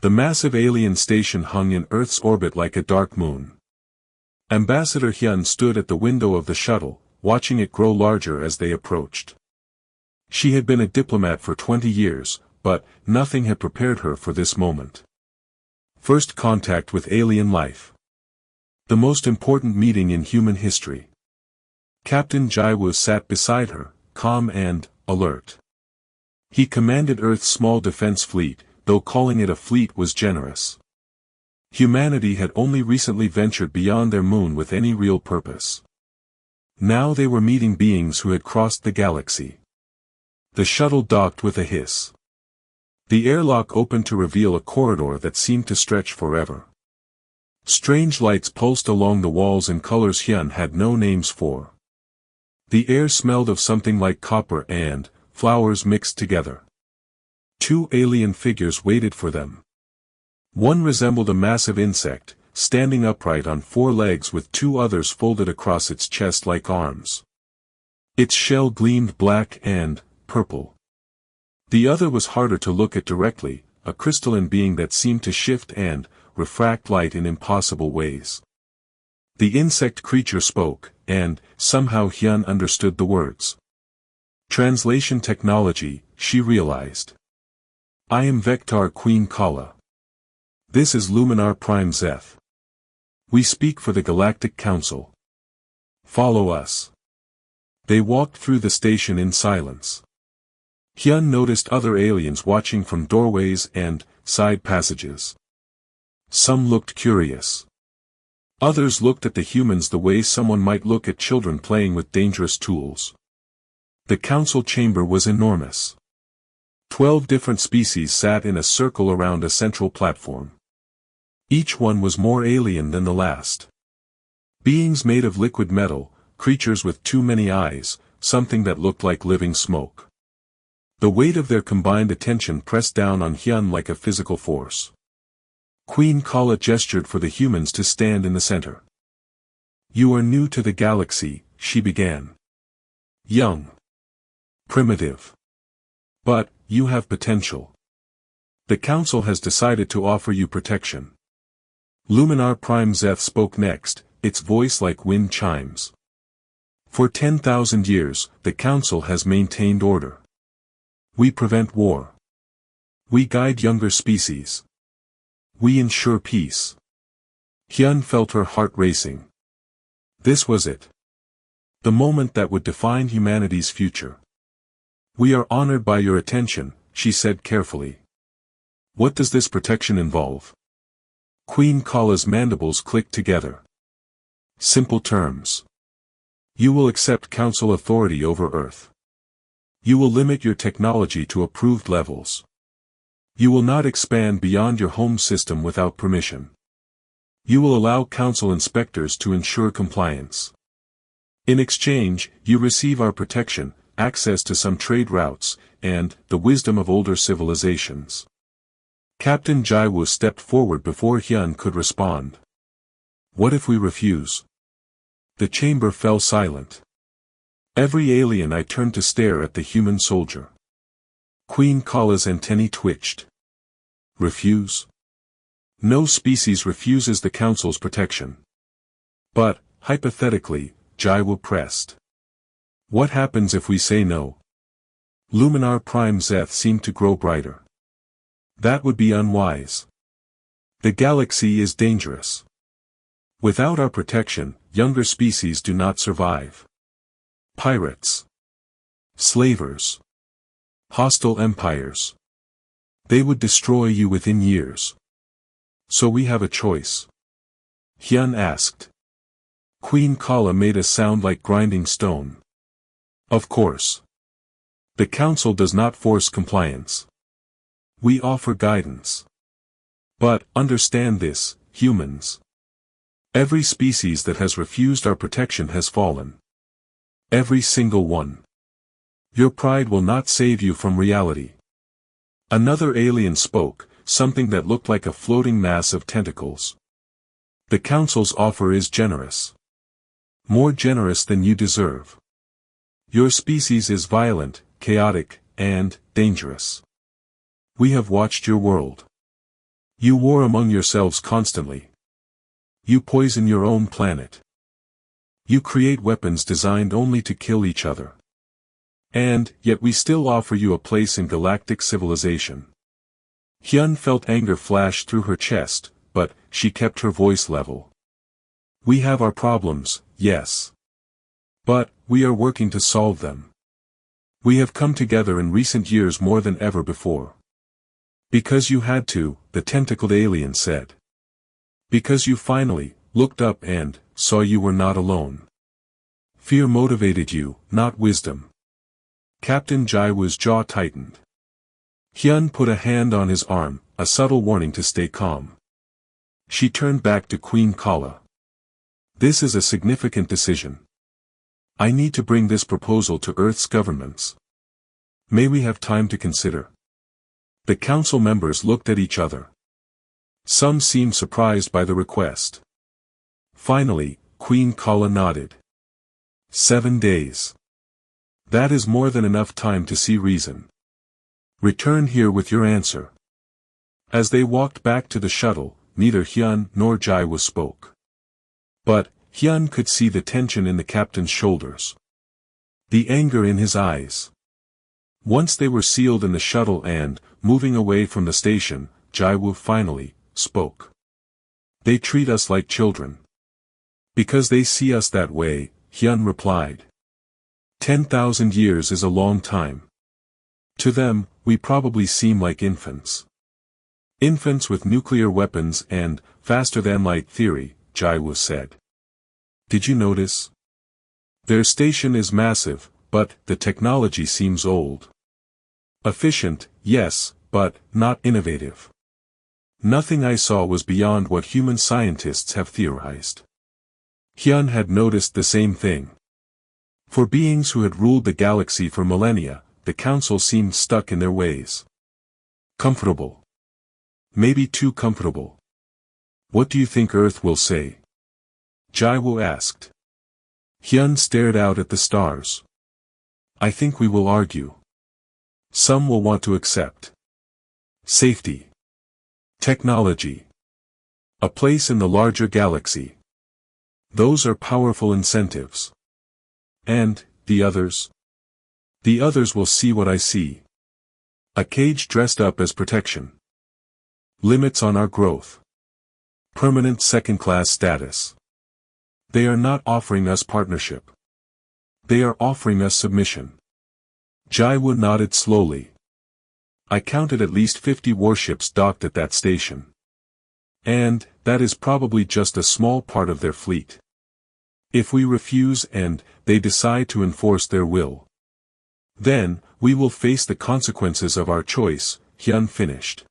The massive alien station hung in Earth's orbit like a dark moon. Ambassador Hyun stood at the window of the shuttle, watching it grow larger as they approached. She had been a diplomat for 20 years, but nothing had prepared her for this moment. First contact with alien life. The most important meeting in human history. Captain Jiwoo sat beside her, calm and alert. He commanded Earth's small defense fleet, though calling it a fleet was generous. Humanity had only recently ventured beyond their moon with any real purpose. Now they were meeting beings who had crossed the galaxy. The shuttle docked with a hiss. The airlock opened to reveal a corridor that seemed to stretch forever. Strange lights pulsed along the walls in colors Hyun had no names for. The air smelled of something like copper and flowers mixed together. Two alien figures waited for them. One resembled a massive insect, standing upright on four legs with two others folded across its chest like arms. Its shell gleamed black and purple. The other was harder to look at directly, a crystalline being that seemed to shift and refract light in impossible ways. The insect creature spoke, and somehow Hyun understood the words. Translation technology, she realized. I am Vector Queen Kala. This is Luminar Prime Zeth. We speak for the Galactic Council. Follow us. They walked through the station in silence. Hyun noticed other aliens watching from doorways and side passages. Some looked curious. Others looked at the humans the way someone might look at children playing with dangerous tools. The council chamber was enormous. 12 different species sat in a circle around a central platform. Each one was more alien than the last. Beings made of liquid metal, creatures with too many eyes, something that looked like living smoke. The weight of their combined attention pressed down on Hyun like a physical force. Queen Kala gestured for the humans to stand in the center. You are new to the galaxy, she began. Young. Primitive. But, you have potential. The council has decided to offer you protection. Luminar Prime Zeth spoke next, its voice like wind chimes. For 10,000 years, the council has maintained order. We prevent war. We guide younger species. We ensure peace. Hyun felt her heart racing. This was it. The moment that would define humanity's future. We are honored by your attention, she said carefully. What does this protection involve? Queen Kala's mandibles clicked together. Simple terms. You will accept council authority over Earth. You will limit your technology to approved levels. You will not expand beyond your home system without permission. You will allow council inspectors to ensure compliance. In exchange, you receive our protection, access to some trade routes, and the wisdom of older civilizations. Captain Jiwoo stepped forward before Hyun could respond. What if we refuse? The chamber fell silent. Every alien I turned to stare at the human soldier. Queen Kala's antennae twitched. Refuse? No species refuses the council's protection. But, hypothetically, Jiwoo pressed. What happens if we say no? Luminar Prime Zeth seemed to grow brighter. That would be unwise. The galaxy is dangerous. Without our protection, younger species do not survive. Pirates. Slavers. Hostile empires. They would destroy you within years. So we have a choice. Hyun asked. Queen Kala made a sound like grinding stone. Of course. The council does not force compliance. We offer guidance. But, understand this, humans. Every species that has refused our protection has fallen. Every single one. Your pride will not save you from reality. Another alien spoke, something that looked like a floating mass of tentacles. The council's offer is generous. More generous than you deserve. Your species is violent, chaotic, and dangerous. We have watched your world. You war among yourselves constantly. You poison your own planet. You create weapons designed only to kill each other. And, yet we still offer you a place in galactic civilization. Hyun felt anger flash through her chest, but she kept her voice level. We have our problems, yes. But, we are working to solve them. We have come together in recent years more than ever before. Because you had to, the tentacled alien said. Because you finally looked up and saw you were not alone. Fear motivated you, not wisdom. Captain Jaiwoo's jaw tightened. Hyun put a hand on his arm, a subtle warning to stay calm. She turned back to Queen Kala. This is a significant decision. I need to bring this proposal to Earth's governments. May we have time to consider? The council members looked at each other. Some seemed surprised by the request. Finally, Queen Kala nodded. 7 days. That is more than enough time to see reason. Return here with your answer. As they walked back to the shuttle, neither Hyun nor Jaiwoo spoke. But, Hyun could see the tension in the captain's shoulders. The anger in his eyes. Once they were sealed in the shuttle and, moving away from the station, Jaiwoo finally spoke. They treat us like children. Because they see us that way, Hyun replied. 10,000 years is a long time. To them, we probably seem like infants. Infants with nuclear weapons and, faster-than-light theory, Jaiwoo said. Did you notice? Their station is massive, but the technology seems old. Efficient, yes, but not innovative. Nothing I saw was beyond what human scientists have theorized. Hyun had noticed the same thing. For beings who had ruled the galaxy for millennia, the council seemed stuck in their ways. Comfortable. Maybe too comfortable. What do you think Earth will say? Jaiwoo asked. Hyun stared out at the stars. I think we will argue. Some will want to accept. Safety. Technology. A place in the larger galaxy. Those are powerful incentives. And, the others? The others will see what I see. A cage dressed up as protection. Limits on our growth. Permanent second-class status. They are not offering us partnership. They are offering us submission. Jaiwoo nodded slowly. I counted at least 50 warships docked at that station. And, that is probably just a small part of their fleet. If we refuse and, they decide to enforce their will. Then, we will face the consequences of our choice, Hyun finished.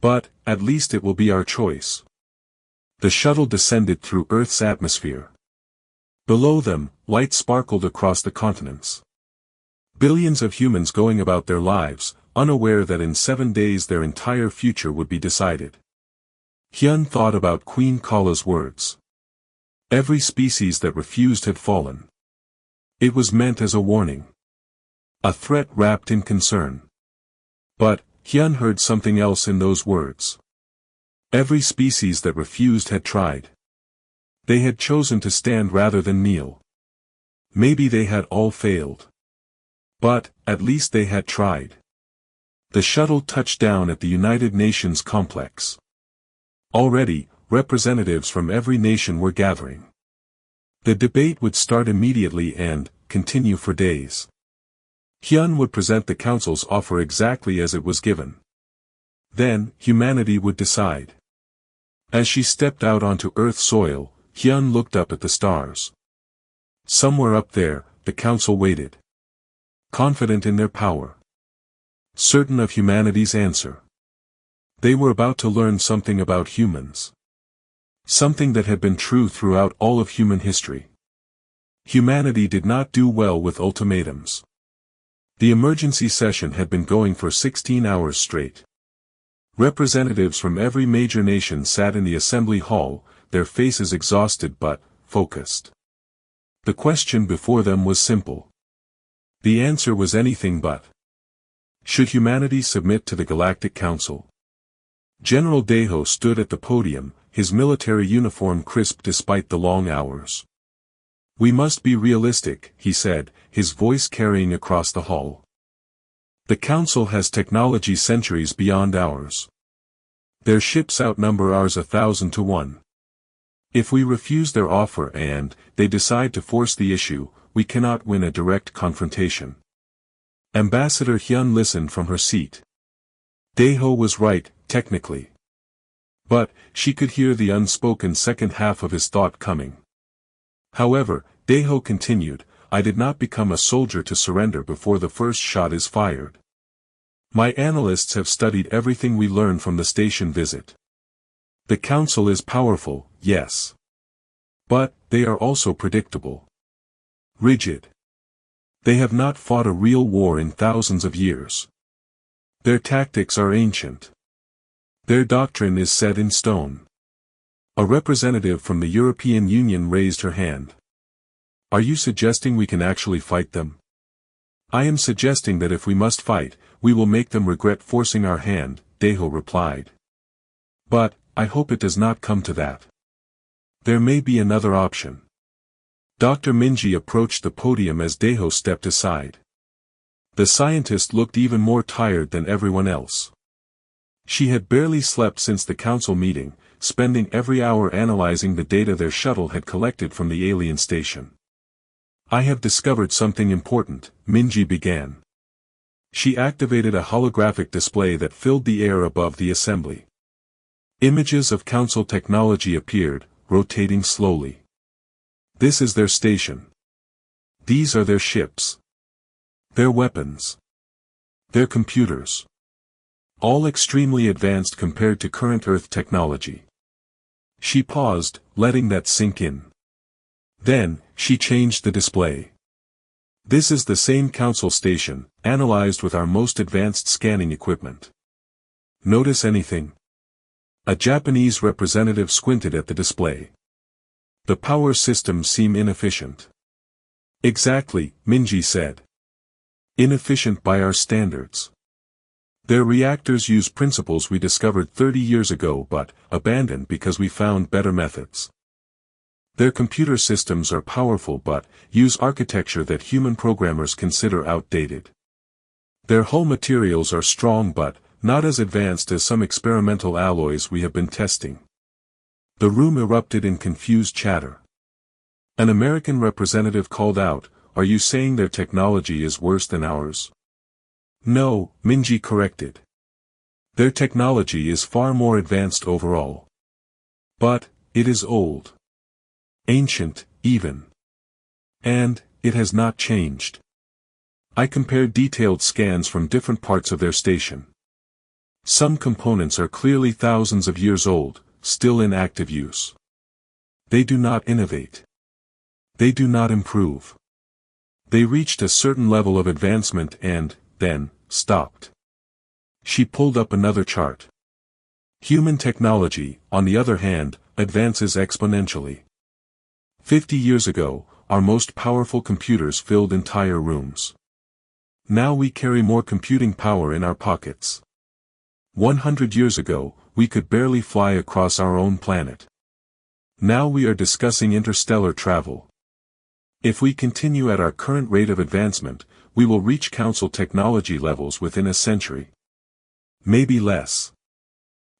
But, at least it will be our choice. The shuttle descended through Earth's atmosphere. Below them, light sparkled across the continents. Billions of humans going about their lives, unaware that in 7 days their entire future would be decided. Hyun thought about Queen Kala's words. Every species that refused had fallen. It was meant as a warning. A threat wrapped in concern. But, Hyun heard something else in those words. Every species that refused had tried. They had chosen to stand rather than kneel. Maybe they had all failed. But, at least they had tried. The shuttle touched down at the United Nations complex. Already, representatives from every nation were gathering. The debate would start immediately and continue for days. Hyun would present the Council's offer exactly as it was given. Then, humanity would decide. As she stepped out onto Earth's soil, Hyun looked up at the stars. Somewhere up there, the Council waited. Confident in their power. Certain of humanity's answer. They were about to learn something about humans. Something that had been true throughout all of human history. Humanity did not do well with ultimatums. The emergency session had been going for 16 hours straight. Representatives from every major nation sat in the assembly hall, their faces exhausted but focused. The question before them was simple. The answer was anything but. Should humanity submit to the Galactic Council? General Deho stood at the podium, his military uniform crisp despite the long hours. "We must be realistic," he said, his voice carrying across the hall. "The Council has technology centuries beyond ours. Their ships outnumber ours 1,000 to 1. If we refuse their offer and they decide to force the issue, we cannot win a direct confrontation." Ambassador Hyun listened from her seat. Deho was right, technically. But, she could hear the unspoken second half of his thought coming. However, Deho continued, "I did not become a soldier to surrender before the first shot is fired. My analysts have studied everything we learned from the station visit. The Council is powerful, yes. But, they are also predictable. Rigid. They have not fought a real war in thousands of years. Their tactics are ancient. Their doctrine is set in stone." A representative from the European Union raised her hand. "Are you suggesting we can actually fight them?" "I am suggesting that if we must fight, we will make them regret forcing our hand," Deho replied. "But, I hope it does not come to that. There may be another option." Dr. Minji approached the podium as Deho stepped aside. The scientist looked even more tired than everyone else. She had barely slept since the council meeting, spending every hour analyzing the data their shuttle had collected from the alien station. "I have discovered something important," Minji began. She activated a holographic display that filled the air above the assembly. Images of council technology appeared, rotating slowly. "This is their station. These are their ships. Their weapons. Their computers. All extremely advanced compared to current Earth technology." She paused, letting that sink in. Then, she changed the display. "This is the same council station, analyzed with our most advanced scanning equipment. Notice anything?" A Japanese representative squinted at the display. "The power systems seem inefficient." "Exactly," Minji said. "Inefficient by our standards. Their reactors use principles we discovered 30 years ago but abandoned because we found better methods. Their computer systems are powerful but use architecture that human programmers consider outdated. Their hull materials are strong but not as advanced as some experimental alloys we have been testing." The room erupted in confused chatter. An American representative called out, "Are you saying their technology is worse than ours?" "No," Minji corrected. "Their technology is far more advanced overall. But, it is old. Ancient, even. And, it has not changed. I compared detailed scans from different parts of their station. Some components are clearly thousands of years old, still in active use. They do not innovate. They do not improve. They reached a certain level of advancement and, then, stopped." She pulled up another chart. "Human technology, on the other hand, advances exponentially. 50 years ago, our most powerful computers filled entire rooms. Now we carry more computing power in our pockets. 100 years ago, we could barely fly across our own planet. Now we are discussing interstellar travel. If we continue at our current rate of advancement, we will reach council technology levels within a century. Maybe less."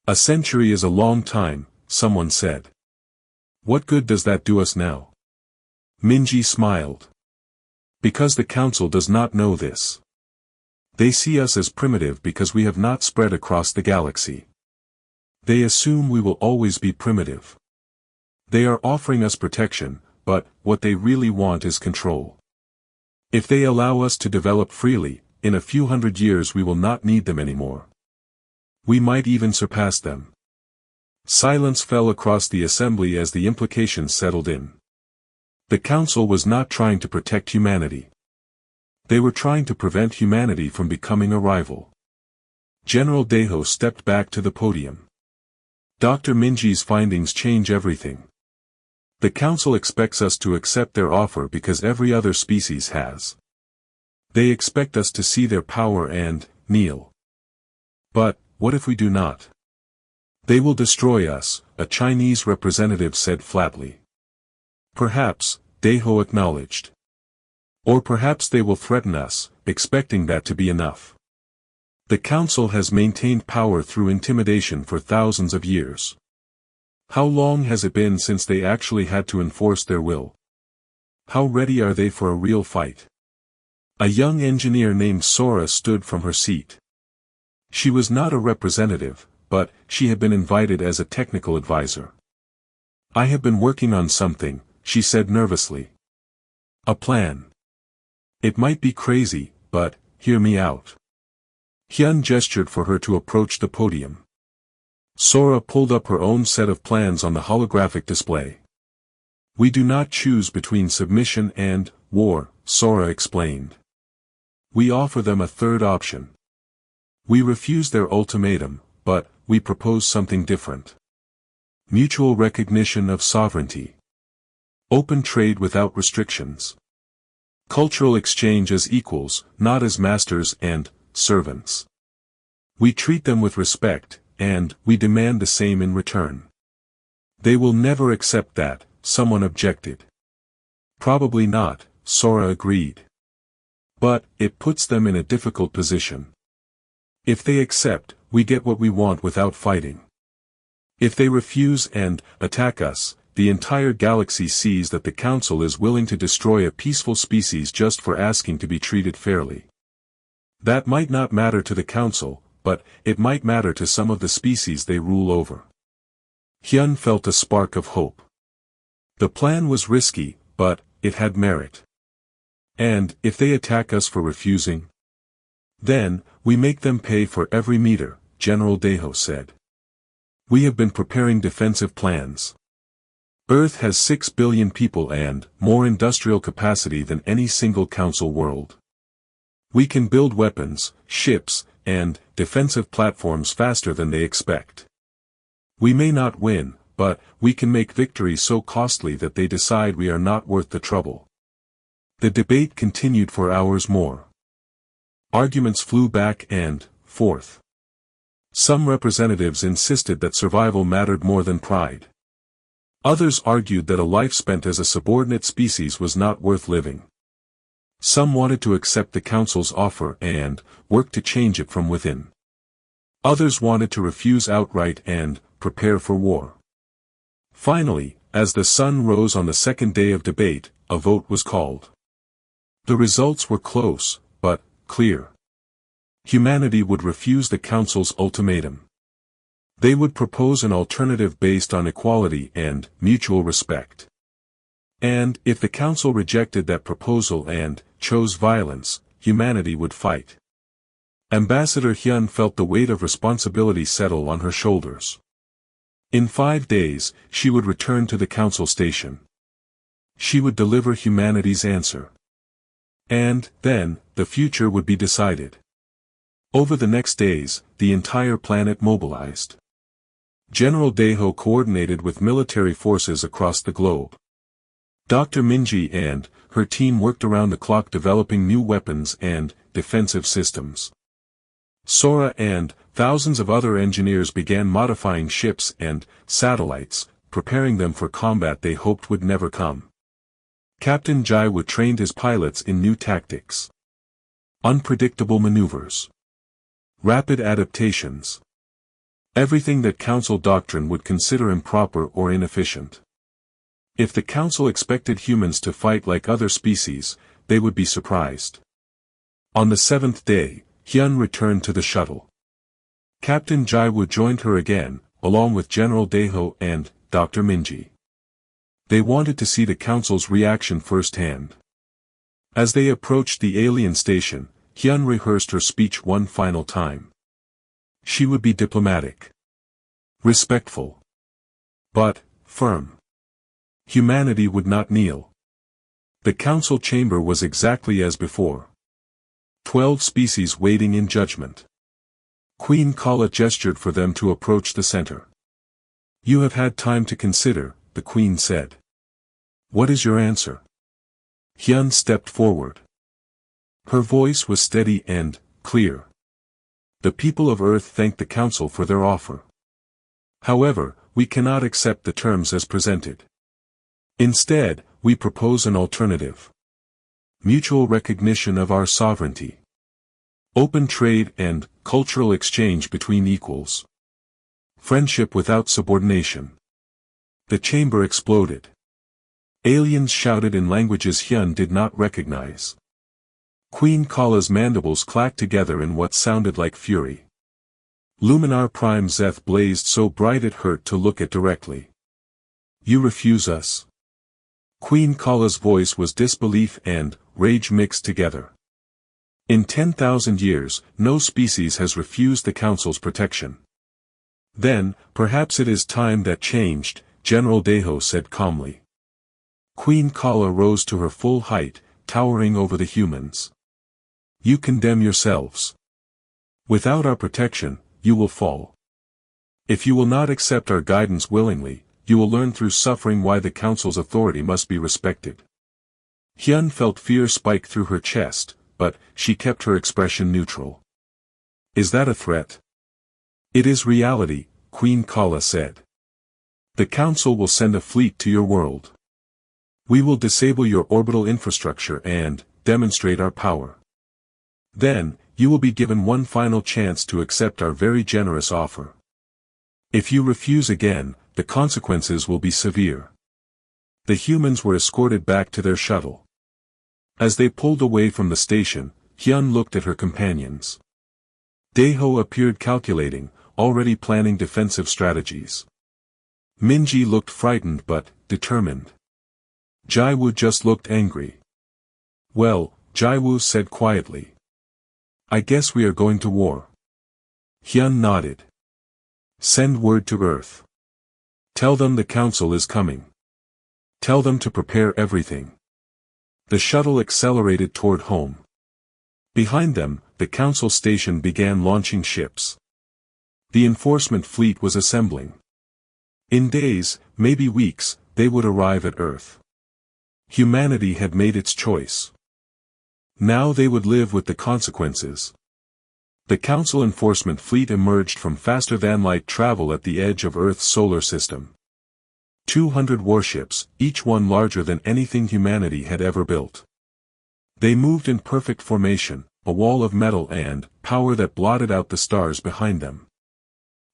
"A century is a long time," someone said. "What good does that do us now?" Minji smiled. "Because the council does not know this. They see us as primitive because we have not spread across the galaxy. They assume we will always be primitive. They are offering us protection, but what they really want is control. If they allow us to develop freely, in a few hundred years we will not need them anymore. We might even surpass them." Silence fell across the assembly as the implications settled in. The council was not trying to protect humanity. They were trying to prevent humanity from becoming a rival. General Deho stepped back to the podium. "Dr. Minji's findings change everything. The council expects us to accept their offer because every other species has. They expect us to see their power and kneel. But, what if we do not? They will destroy us, a Chinese representative said flatly. Perhaps, Daiho acknowledged. Or perhaps they will threaten us, expecting that to be enough. The council has maintained power through intimidation for thousands of years. How long has it been since they actually had to enforce their will? How ready are they for a real fight? A young engineer named Sora stood from her seat. She was not a representative, but she had been invited as a technical advisor. I have been working on something, she said nervously. A plan. It might be crazy, but, hear me out. Hyun gestured for her to approach the podium. Sora pulled up her own set of plans on the holographic display. We do not choose between submission and war, Sora explained. We offer them a third option. We refuse their ultimatum, but we propose something different. Mutual recognition of sovereignty. Open trade without restrictions. Cultural exchange as equals, not as masters and servants. We treat them with respect, and we demand the same in return. They will never accept that, someone objected. Probably not, Sora agreed. But, it puts them in a difficult position. If they accept, we get what we want without fighting. If they refuse and attack us, the entire galaxy sees that the Council is willing to destroy a peaceful species just for asking to be treated fairly. That might not matter to the Council, but it might matter to some of the species they rule over. Hyun felt a spark of hope. The plan was risky, but it had merit. And, if they attack us for refusing? Then, we make them pay for every meter, General Daiho said. We have been preparing defensive plans. Earth has 6 billion people and more industrial capacity than any single Council world. We can build weapons, ships, and defensive platforms faster than they expect. We may not win, but we can make victory so costly that they decide we are not worth the trouble. The debate continued for hours more. Arguments flew back and forth. Some representatives insisted that survival mattered more than pride. Others argued that a life spent as a subordinate species was not worth living. Some wanted to accept the Council's offer and work to change it from within. Others wanted to refuse outright and prepare for war. Finally, as the sun rose on the second day of debate, a vote was called. The results were close, but clear. Humanity would refuse the Council's ultimatum. They would propose an alternative based on equality and mutual respect. And, if the Council rejected that proposal and chose violence, humanity would fight. Ambassador Hyun felt the weight of responsibility settle on her shoulders. In 5 days, she would return to the Council station. She would deliver humanity's answer. And, then, the future would be decided. Over the next days, the entire planet mobilized. General Daiho coordinated with military forces across the globe. Dr. Minji and her team worked around the clock developing new weapons and defensive systems. Sora and thousands of other engineers began modifying ships and satellites, preparing them for combat they hoped would never come. Captain Jaiwu trained his pilots in new tactics. Unpredictable maneuvers. Rapid adaptations. Everything that Council doctrine would consider improper or inefficient. If the Council expected humans to fight like other species, they would be surprised. On the 7th day, Hyun returned to the shuttle. Captain Jaiwu joined her again, along with General Daiho and Dr. Minji. They wanted to see the Council's reaction firsthand. As they approached the alien station, Hyun rehearsed her speech one final time. She would be diplomatic. Respectful. But firm. Humanity would not kneel. The Council chamber was exactly as before. 12 species waiting in judgment. Queen Kala gestured for them to approach the center. You have had time to consider, the Queen said. What is your answer? Hyun stepped forward. Her voice was steady and clear. The people of Earth thanked the Council for their offer. However, we cannot accept the terms as presented. Instead, we propose an alternative. Mutual recognition of our sovereignty. Open trade and cultural exchange between equals. Friendship without subordination. The chamber exploded. Aliens shouted in languages Hyun did not recognize. Queen Kala's mandibles clacked together in what sounded like fury. Luminar Prime Zeth blazed so bright it hurt to look at directly. You refuse us? Queen Kala's voice was disbelief and rage mixed together. In 10,000 years, no species has refused the Council's protection. Then, perhaps it is time that changed, General Deho said calmly. Queen Kala rose to her full height, towering over the humans. You condemn yourselves. Without our protection, you will fall. If you will not accept our guidance willingly, you will learn through suffering why the Council's authority must be respected. Hyun felt fear spike through her chest, but she kept her expression neutral. Is that a threat? It is reality, Queen Kala said. The Council will send a fleet to your world. We will disable your orbital infrastructure and demonstrate our power. Then, you will be given one final chance to accept our very generous offer. If you refuse again, the consequences will be severe. The humans were escorted back to their shuttle. As they pulled away from the station, Hyun looked at her companions. Deho appeared calculating, already planning defensive strategies. Minji looked frightened but determined. Jaiwoo just looked angry. Well, Jaiwoo said quietly. I guess we are going to war. Hyun nodded. Send word to Earth. Tell them the Council is coming. Tell them to prepare everything. The shuttle accelerated toward home. Behind them, the Council station began launching ships. The enforcement fleet was assembling. In days, maybe weeks, they would arrive at Earth. Humanity had made its choice. Now they would live with the consequences. The Council enforcement fleet emerged from faster-than-light travel at the edge of Earth's solar system. 200 warships, each one larger than anything humanity had ever built. They moved in perfect formation, a wall of metal and power that blotted out the stars behind them.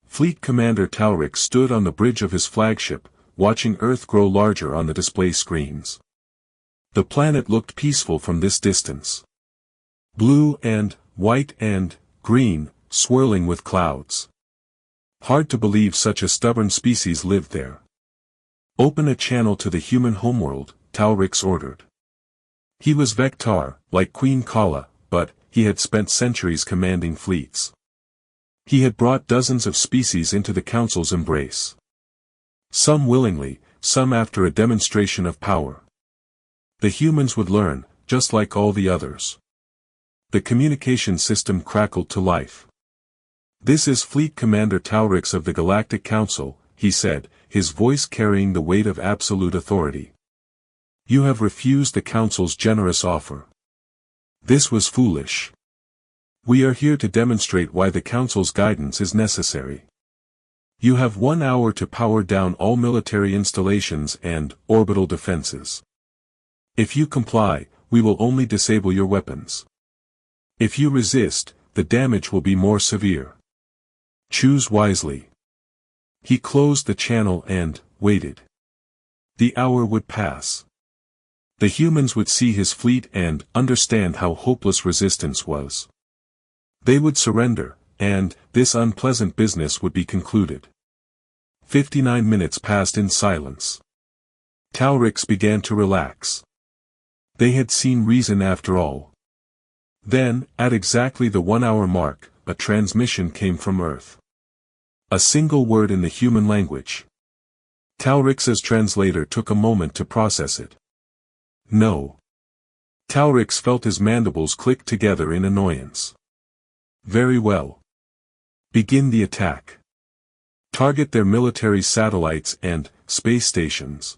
Fleet Commander Talrik stood on the bridge of his flagship, watching Earth grow larger on the display screens. The planet looked peaceful from this distance. Blue and white and green, swirling with clouds. Hard to believe such a stubborn species lived there. Open a channel to the human homeworld, Talrix ordered. He was Vectar, like Queen Kala, but he had spent centuries commanding fleets. He had brought dozens of species into the Council's embrace. Some willingly, some after a demonstration of power. The humans would learn, just like all the others. The communication system crackled to life. This is Fleet Commander Talrix of the Galactic Council, he said, his voice carrying the weight of absolute authority. You have refused the Council's generous offer. This was foolish. We are here to demonstrate why the Council's guidance is necessary. You have 1 hour to power down all military installations and orbital defenses. If you comply, we will only disable your weapons. If you resist, the damage will be more severe. Choose wisely. He closed the channel and waited. The hour would pass. The humans would see his fleet and understand how hopeless resistance was. They would surrender, and this unpleasant business would be concluded. 59 minutes passed in silence. Talrix began to relax. They had seen reason after all. Then, at exactly the 1 hour mark, a transmission came from Earth. A single word in the human language. Talrix's translator took a moment to process it. No. Talrix felt his mandibles click together in annoyance. Very well. Begin the attack. Target their military satellites and space stations.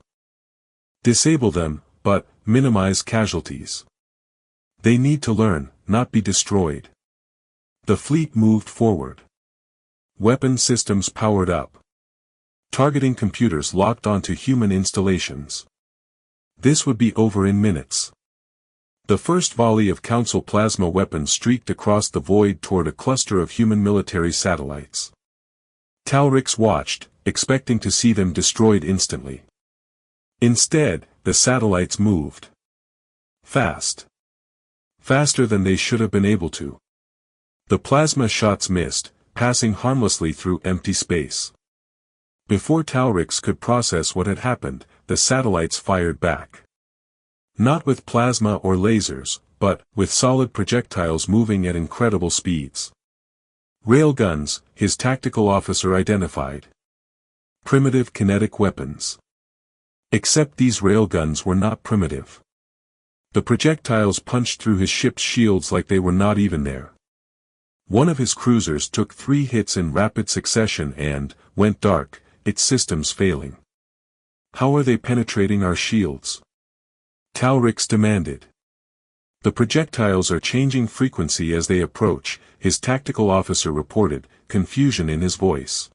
Disable them, but minimize casualties. They need to learn, not be destroyed. The fleet moved forward. Weapon systems powered up. targeting computers locked onto human installations. This would be over in minutes. The first volley of Council plasma weapons streaked across the void toward a cluster of human military satellites. Talrix watched, expecting to see them destroyed instantly. Instead, the satellites moved. Fast. Faster than they should have been able to. The plasma shots missed, passing harmlessly through empty space. Before Talrix could process what had happened, the satellites fired back. Not with plasma or lasers, but with solid projectiles moving at incredible speeds. Railguns, his tactical officer identified. Primitive kinetic weapons. Except these railguns were not primitive. The projectiles punched through his ship's shields like they were not even there. One of his cruisers took 3 hits in rapid succession and went dark, its systems failing. How are they penetrating our shields? Talrix demanded. The projectiles are changing frequency as they approach, his tactical officer reported, confusion in his voice.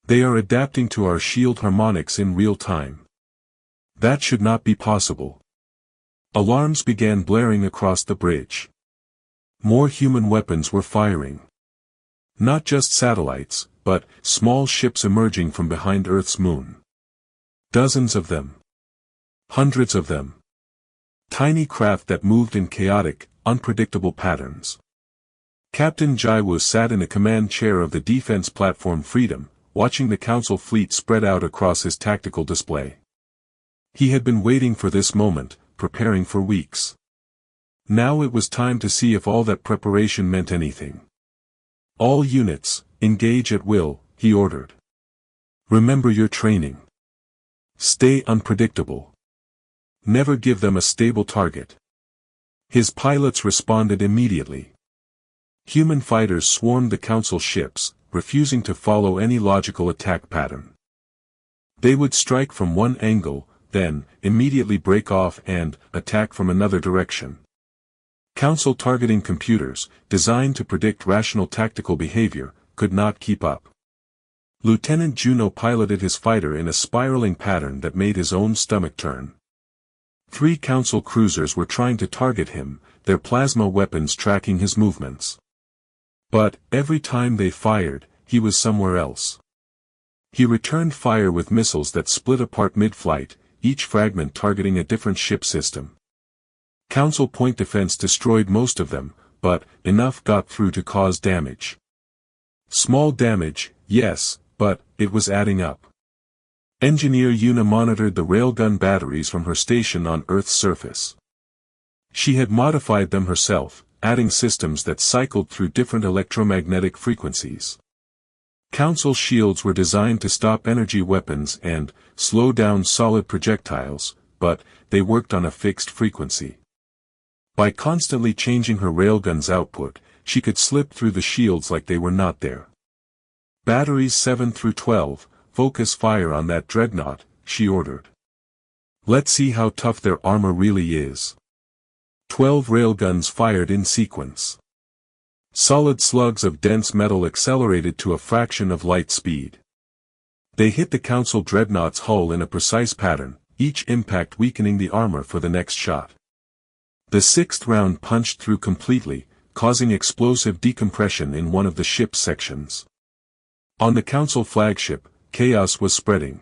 They are adapting to our shield harmonics in real time. That should not be possible. Alarms began blaring across the bridge. More human weapons were firing. Not just satellites, but small ships emerging from behind Earth's moon. Dozens of them. Hundreds of them. Tiny craft that moved in chaotic, unpredictable patterns. Captain Jaiwu sat in a command chair of the defense platform Freedom, watching the Council fleet spread out across his tactical display. He had been waiting for this moment, preparing for weeks. Now it was time to see if all that preparation meant anything. All units, engage at will, he ordered. Remember your training. Stay unpredictable. Never give them a stable target. His pilots responded immediately. Human fighters swarmed the Council ships, refusing to follow any logical attack pattern. They would strike from one angle, then immediately break off and attack from another direction. Council targeting computers, designed to predict rational tactical behavior, could not keep up. Lieutenant Juno piloted his fighter in a spiraling pattern that made his own stomach turn. 3 Council cruisers were trying to target him, their plasma weapons tracking his movements. But, every time they fired, he was somewhere else. He returned fire with missiles that split apart mid-flight, each fragment targeting a different ship system. Council point defense destroyed most of them, but enough got through to cause damage. Small damage, yes, but it was adding up. Engineer Yuna monitored the railgun batteries from her station on Earth's surface. She had modified them herself, adding systems that cycled through different electromagnetic frequencies. Council shields were designed to stop energy weapons and slow down solid projectiles, but they worked on a fixed frequency. By constantly changing her railgun's output, she could slip through the shields like they were not there. Batteries 7 through 12, focus fire on that dreadnought, she ordered. Let's see how tough their armor really is. 12 railguns fired in sequence. Solid slugs of dense metal accelerated to a fraction of light speed. They hit the Council dreadnought's hull in a precise pattern, each impact weakening the armor for the next shot. The 6th round punched through completely, causing explosive decompression in one of the ship's sections. On the Council flagship, chaos was spreading.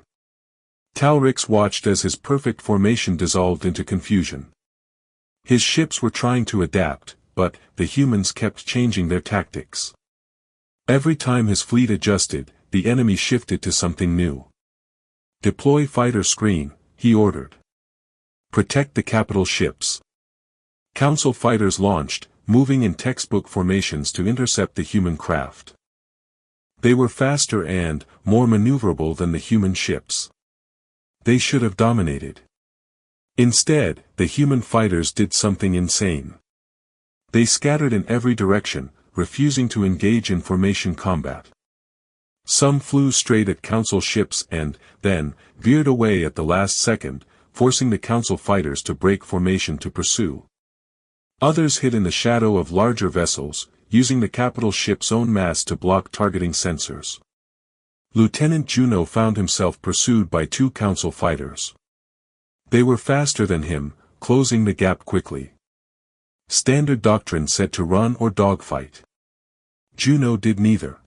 Talrix watched as his perfect formation dissolved into confusion. His ships were trying to adapt, but the humans kept changing their tactics. Every time his fleet adjusted, the enemy shifted to something new. Deploy fighter screen, he ordered. Protect the capital ships. Council fighters launched, moving in textbook formations to intercept the human craft. They were faster and more maneuverable than the human ships. They should have dominated. Instead, the human fighters did something insane. They scattered in every direction, refusing to engage in formation combat. Some flew straight at Council ships and, then, veered away at the last second, forcing the Council fighters to break formation to pursue. Others hid in the shadow of larger vessels, using the capital ship's own mass to block targeting sensors. Lieutenant Juno found himself pursued by two council fighters. They were faster than him, closing the gap quickly. Standard doctrine said to run or dogfight. Juno did neither.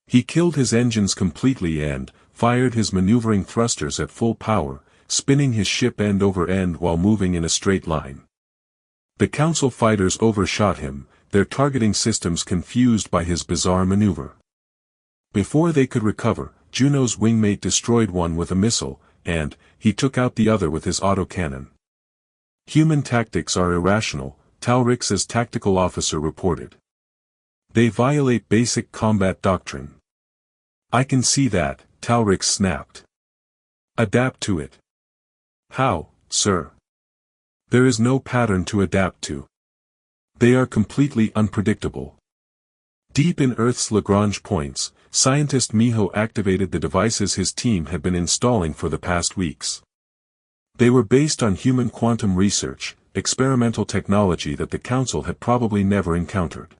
He killed his engines completely and fired his maneuvering thrusters at full power, spinning his ship end over end while moving in a straight line. The council fighters overshot him, their targeting systems confused by his bizarre maneuver. Before they could recover, Juno's wingmate destroyed one with a missile, and he took out the other with his autocannon. Human tactics are irrational, Talrix's tactical officer reported. They violate basic combat doctrine. I can see that, Talrix snapped. Adapt to it. How, sir? There is no pattern to adapt to. They are completely unpredictable. Deep in Earth's Lagrange points, scientist Miho activated the devices his team had been installing for the past weeks. They were based on human quantum research, experimental technology that the Council had probably never encountered.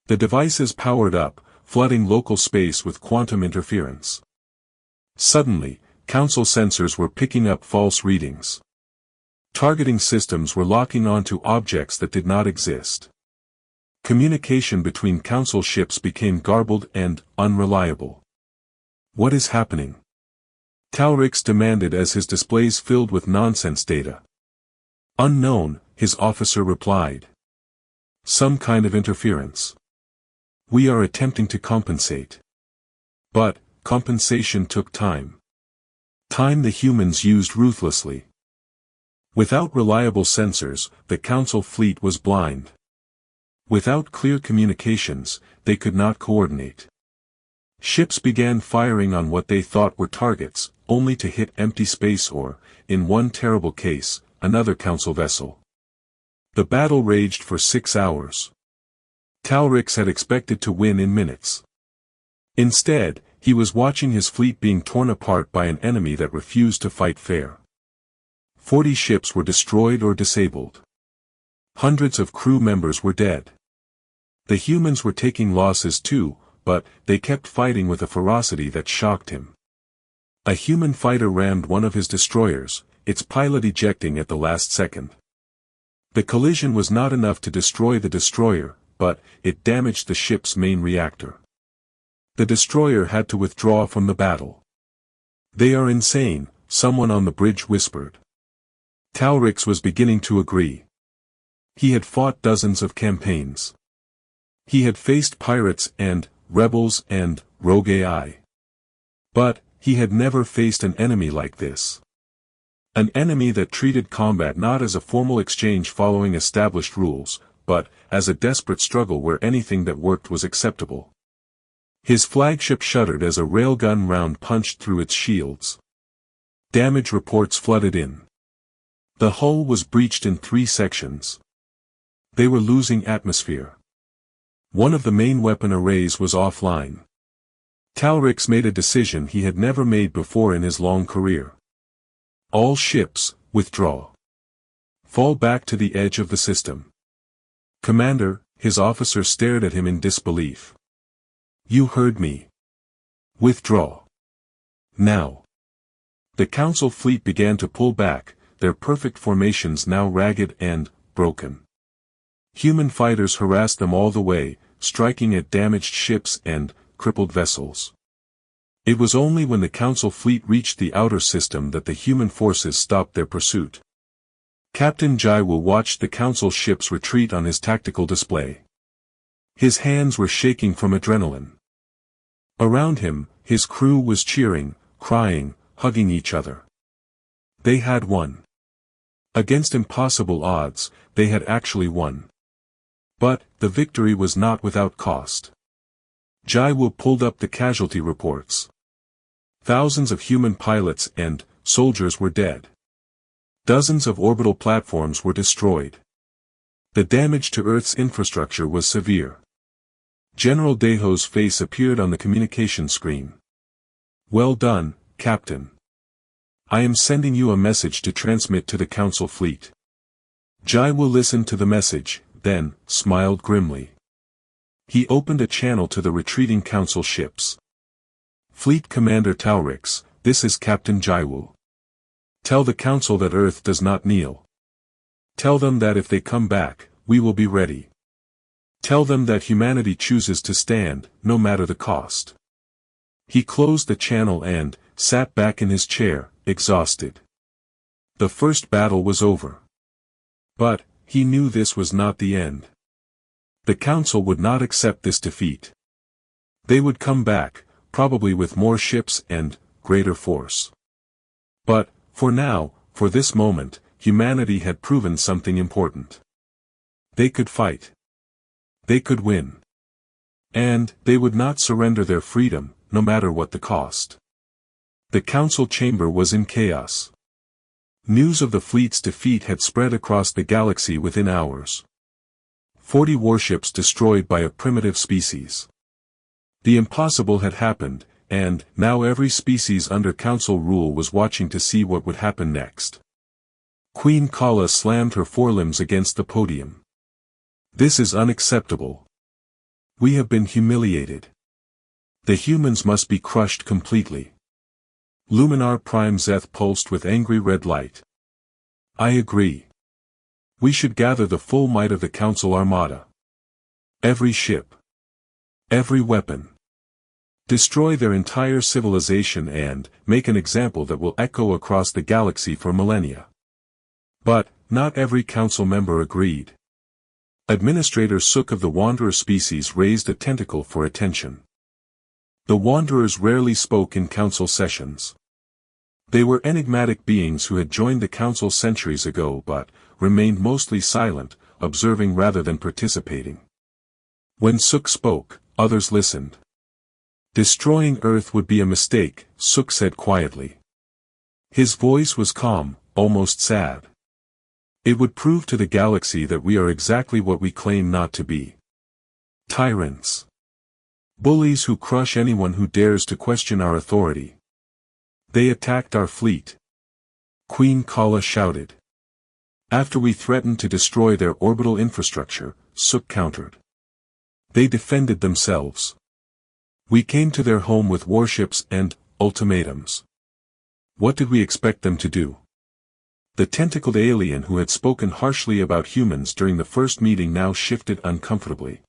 The devices powered up, flooding local space with quantum interference. Suddenly, Council sensors were picking up false readings. Targeting systems were locking onto objects that did not exist. Communication between Council ships became garbled and unreliable. What is happening? Talrix demanded as his displays filled with nonsense data. Unknown, his officer replied. Some kind of interference. We are attempting to compensate. But, compensation took time. Time the humans used ruthlessly. Without reliable sensors, the Council fleet was blind. Without clear communications, they could not coordinate. Ships began firing on what they thought were targets, only to hit empty space or, in one terrible case, another Council vessel. The battle raged for 6 hours. Talrix had expected to win in minutes. Instead, he was watching his fleet being torn apart by an enemy that refused to fight fair. 40 ships were destroyed or disabled. Hundreds of crew members were dead. The humans were taking losses too, but they kept fighting with a ferocity that shocked him. A human fighter rammed one of his destroyers, its pilot ejecting at the last second. The collision was not enough to destroy the destroyer, but it damaged the ship's main reactor. The destroyer had to withdraw from the battle. They are insane, someone on the bridge whispered. Talrix was beginning to agree. He had fought dozens of campaigns. He had faced pirates and rebels and rogue AI. But he had never faced an enemy like this. An enemy that treated combat not as a formal exchange following established rules, but as a desperate struggle where anything that worked was acceptable. His flagship shuddered as a railgun round punched through its shields. Damage reports flooded in. The hull was breached in 3 sections. They were losing atmosphere. One of the main weapon arrays was offline. Talrix made a decision he had never made before in his long career. All ships, withdraw. Fall back to the edge of the system. Commander, his officer stared at him in disbelief. You heard me. Withdraw. Now. The Council fleet began to pull back, their perfect formations now ragged and broken. Human fighters harassed them all the way, striking at damaged ships and crippled vessels. It was only when the Council fleet reached the outer system that the human forces stopped their pursuit. Captain Jaiwu watched the Council ships retreat on his tactical display. His hands were shaking from adrenaline. Around him, his crew was cheering, crying, hugging each other. They had won. Against impossible odds, they had actually won. But, the victory was not without cost. Jaiwu pulled up the casualty reports. Thousands of human pilots and soldiers were dead. Dozens of orbital platforms were destroyed. The damage to Earth's infrastructure was severe. General Daho's face appeared on the communication screen. Well done, Captain. I am sending you a message to transmit to the Council fleet. Jaiwu listened to the message, then smiled grimly. He opened a channel to the retreating Council ships. Fleet Commander Taurix, this is Captain Jaiwu. Tell the Council that Earth does not kneel. Tell them that if they come back, we will be ready. Tell them that humanity chooses to stand, no matter the cost. He closed the channel and sat back in his chair, exhausted. The first battle was over. But he knew this was not the end. The Council would not accept this defeat. They would come back, probably with more ships and greater force. But, for now, for this moment, humanity had proven something important. They could fight. They could win. And they would not surrender their freedom, no matter what the cost. The Council chamber was in chaos. News of the fleet's defeat had spread across the galaxy within hours. 40 warships destroyed by a primitive species. The impossible had happened, and now every species under Council rule was watching to see what would happen next. Queen Kala slammed her forelimbs against the podium. This is unacceptable. We have been humiliated. The humans must be crushed completely. Luminar Prime Zeth pulsed with angry red light. I agree. We should gather the full might of the Council Armada. Every ship. Every weapon. Destroy their entire civilization and make an example that will echo across the galaxy for millennia. But, not every Council member agreed. Administrator Sook of the Wanderer species raised a tentacle for attention. The Wanderers rarely spoke in Council sessions. They were enigmatic beings who had joined the Council centuries ago but remained mostly silent, observing rather than participating. When Sook spoke, others listened. Destroying Earth would be a mistake, Sook said quietly. His voice was calm, almost sad. It would prove to the galaxy that we are exactly what we claim not to be. Tyrants. Bullies who crush anyone who dares to question our authority. They attacked our fleet. Queen Kala shouted. After we threatened to destroy their orbital infrastructure, Sook countered. They defended themselves. We came to their home with warships and ultimatums. What did we expect them to do? The tentacled alien who had spoken harshly about humans during the first meeting now shifted uncomfortably.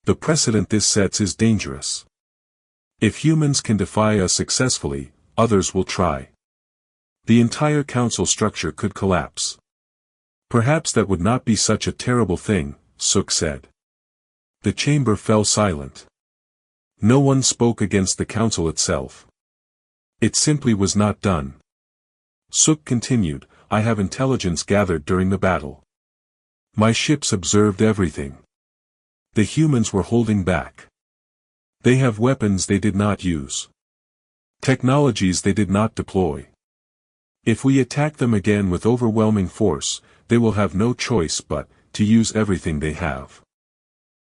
The precedent this sets is dangerous. If humans can defy us successfully, others will try. The entire Council structure could collapse. Perhaps that would not be such a terrible thing, Sook said. The chamber fell silent. No one spoke against the Council itself. It simply was not done. Sook continued, I have intelligence gathered during the battle. My ships observed everything. The humans were holding back. They have weapons they did not use. Technologies they did not deploy. If we attack them again with overwhelming force, they will have no choice but to use everything they have.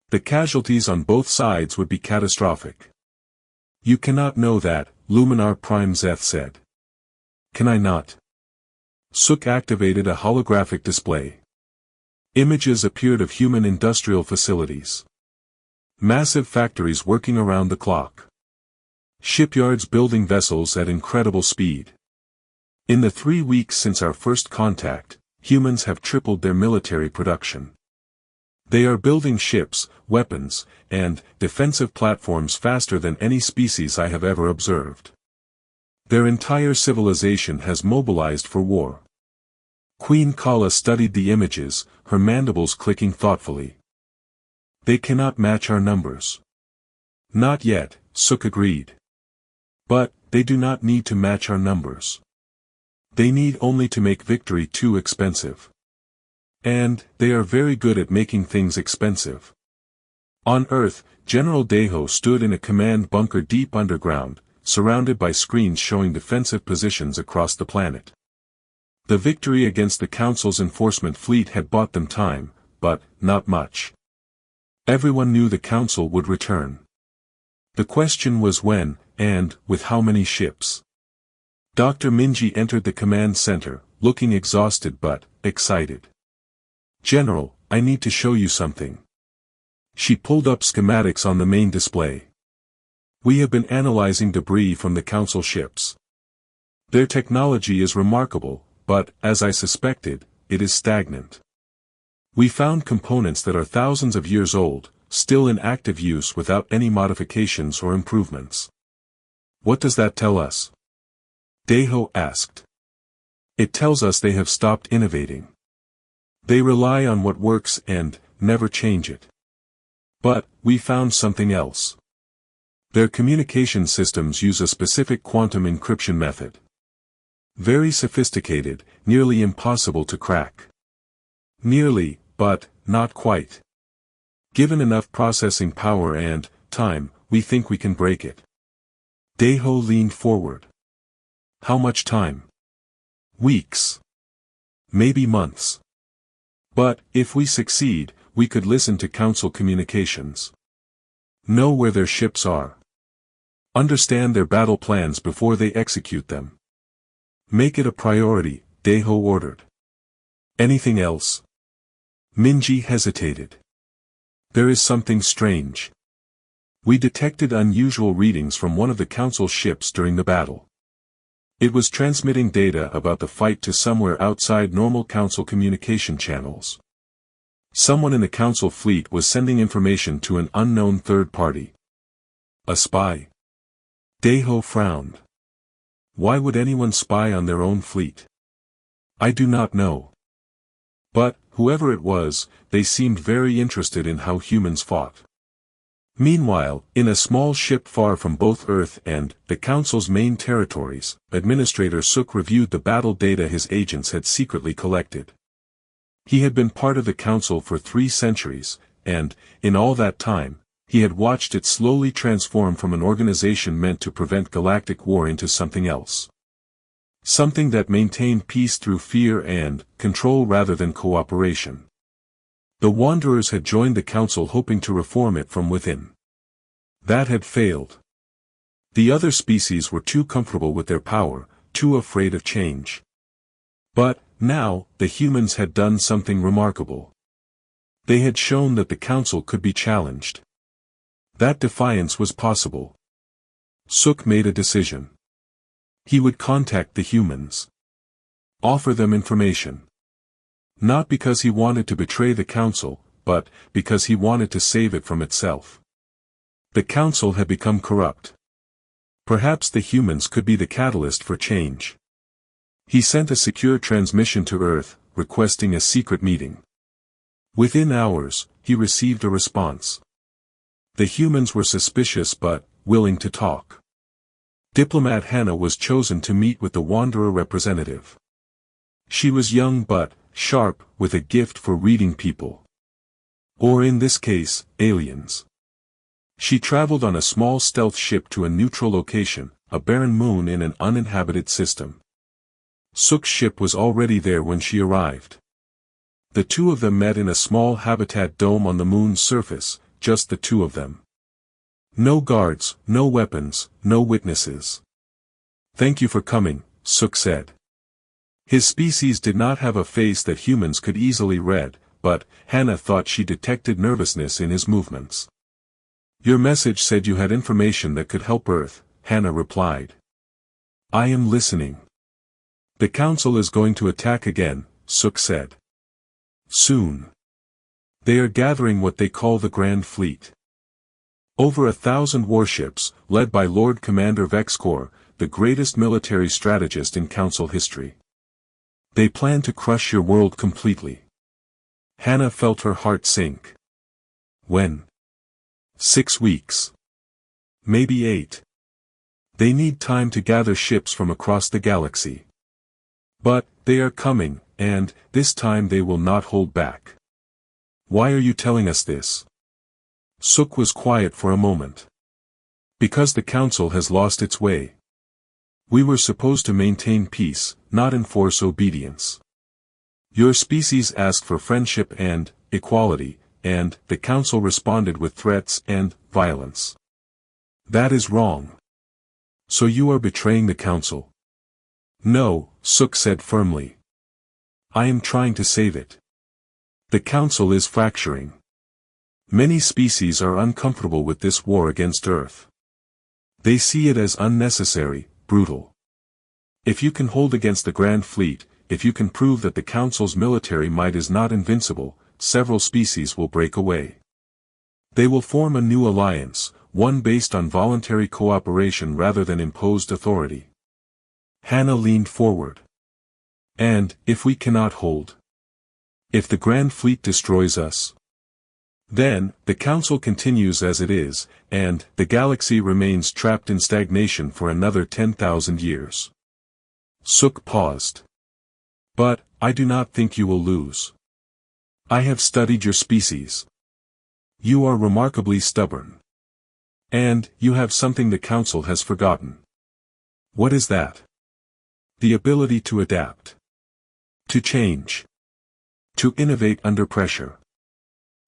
The casualties on both sides would be catastrophic. You cannot know that, Luminar Prime Zeth said. Can I not? Sook activated a holographic display. Images appeared of human industrial facilities. Massive factories working around the clock. Shipyards building vessels at incredible speed. In the 3 weeks since our first contact, humans have tripled their military production. They are building ships, weapons, and defensive platforms faster than any species I have ever observed. Their entire civilization has mobilized for war. Queen Kala studied the images, her mandibles clicking thoughtfully. They cannot match our numbers. Not yet, Sook agreed. But, they do not need to match our numbers. They need only to make victory too expensive. And, they are very good at making things expensive. On Earth, General Deho stood in a command bunker deep underground, surrounded by screens showing defensive positions across the planet. The victory against the Council's enforcement fleet had bought them time, but not much. Everyone knew the Council would return. The question was when, and with how many ships. Dr. Minji entered the command center, looking exhausted but excited. General, I need to show you something. She pulled up schematics on the main display. We have been analyzing debris from the Council ships. Their technology is remarkable, but, as I suspected, it is stagnant. We found components that are thousands of years old, still in active use without any modifications or improvements. What does that tell us? Daiho asked. It tells us they have stopped innovating. They rely on what works and never change it. But we found something else. Their communication systems use a specific quantum encryption method. Very sophisticated, nearly impossible to crack. Nearly, but not quite. Given enough processing power and time, we think we can break it. Daiho leaned forward. How much time? Weeks. Maybe months. But, if we succeed, we could listen to Council communications. Know where their ships are. Understand their battle plans before they execute them. Make it a priority, Daiho ordered. Anything else? Minji hesitated. There is something strange. We detected unusual readings from one of the Council ships during the battle. It was transmitting data about the fight to somewhere outside normal Council communication channels. Someone in the Council fleet was sending information to an unknown third party. A spy? Daiho frowned. Why would anyone spy on their own fleet? I do not know. But, whoever it was, they seemed very interested in how humans fought. Meanwhile, in a small ship far from both Earth and the Council's main territories, Administrator Suk reviewed the battle data his agents had secretly collected. He had been part of the Council for 3 centuries, and, in all that time, he had watched it slowly transform from an organization meant to prevent galactic war into something else. Something that maintained peace through fear and control rather than cooperation. The Wanderers had joined the Council hoping to reform it from within. That had failed. The other species were too comfortable with their power, too afraid of change. But, now, the humans had done something remarkable. They had shown that the Council could be challenged. That defiance was possible. Suk made a decision. He would contact the humans. Offer them information. Not because he wanted to betray the Council, but because he wanted to save it from itself. The Council had become corrupt. Perhaps the humans could be the catalyst for change. He sent a secure transmission to Earth, requesting a secret meeting. Within hours, he received a response. The humans were suspicious but willing to talk. Diplomat Hannah was chosen to meet with the Wanderer representative. She was young but sharp, with a gift for reading people. Or in this case, aliens. She traveled on a small stealth ship to a neutral location, a barren moon in an uninhabited system. Suk's ship was already there when she arrived. The two of them met in a small habitat dome on the moon's surface, just the two of them. No guards, no weapons, no witnesses. Thank you for coming, Suk said. His species did not have a face that humans could easily read, but Hannah thought she detected nervousness in his movements. Your message said you had information that could help Earth, Hannah replied. I am listening. The Council is going to attack again, Suk said. Soon. They are gathering what they call the Grand Fleet. Over 1,000 warships, led by Lord Commander Vexcor, the greatest military strategist in Council history. They plan to crush your world completely. Hannah felt her heart sink. When? 6 weeks. Maybe 8. They need time to gather ships from across the galaxy. But, they are coming, and, this time they will not hold back. Why are you telling us this? Suk was quiet for a moment. Because the Council has lost its way. We were supposed to maintain peace, not enforce obedience. Your species asked for friendship and equality, and the Council responded with threats and violence. That is wrong. So you are betraying the Council? No, Suk said firmly. I am trying to save it. The Council is fracturing. Many species are uncomfortable with this war against Earth. They see it as unnecessary, brutal. If you can hold against the Grand Fleet, if you can prove that the Council's military might is not invincible, several species will break away. They will form a new alliance, one based on voluntary cooperation rather than imposed authority. Hannah leaned forward. And, if we cannot hold? If the Grand Fleet destroys us? Then, the Council continues as it is, and the galaxy remains trapped in stagnation for another 10,000 years. Suk paused. But, I do not think you will lose. I have studied your species. You are remarkably stubborn. And, you have something the Council has forgotten. What is that? The ability to adapt. To change. To innovate under pressure.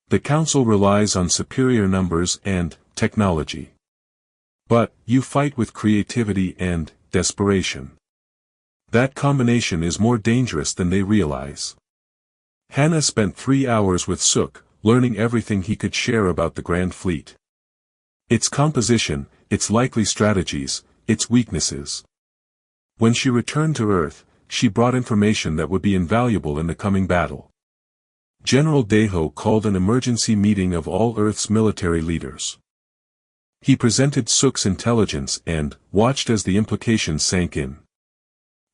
The Council relies on superior numbers and technology. But, you fight with creativity and desperation. That combination is more dangerous than they realize. Hannah spent 3 hours with Suk, learning everything he could share about the Grand Fleet. Its composition, its likely strategies, its weaknesses. When she returned to Earth, she brought information that would be invaluable in the coming battle. General Deho called an emergency meeting of all Earth's military leaders. He presented Suk's intelligence and watched as the implications sank in.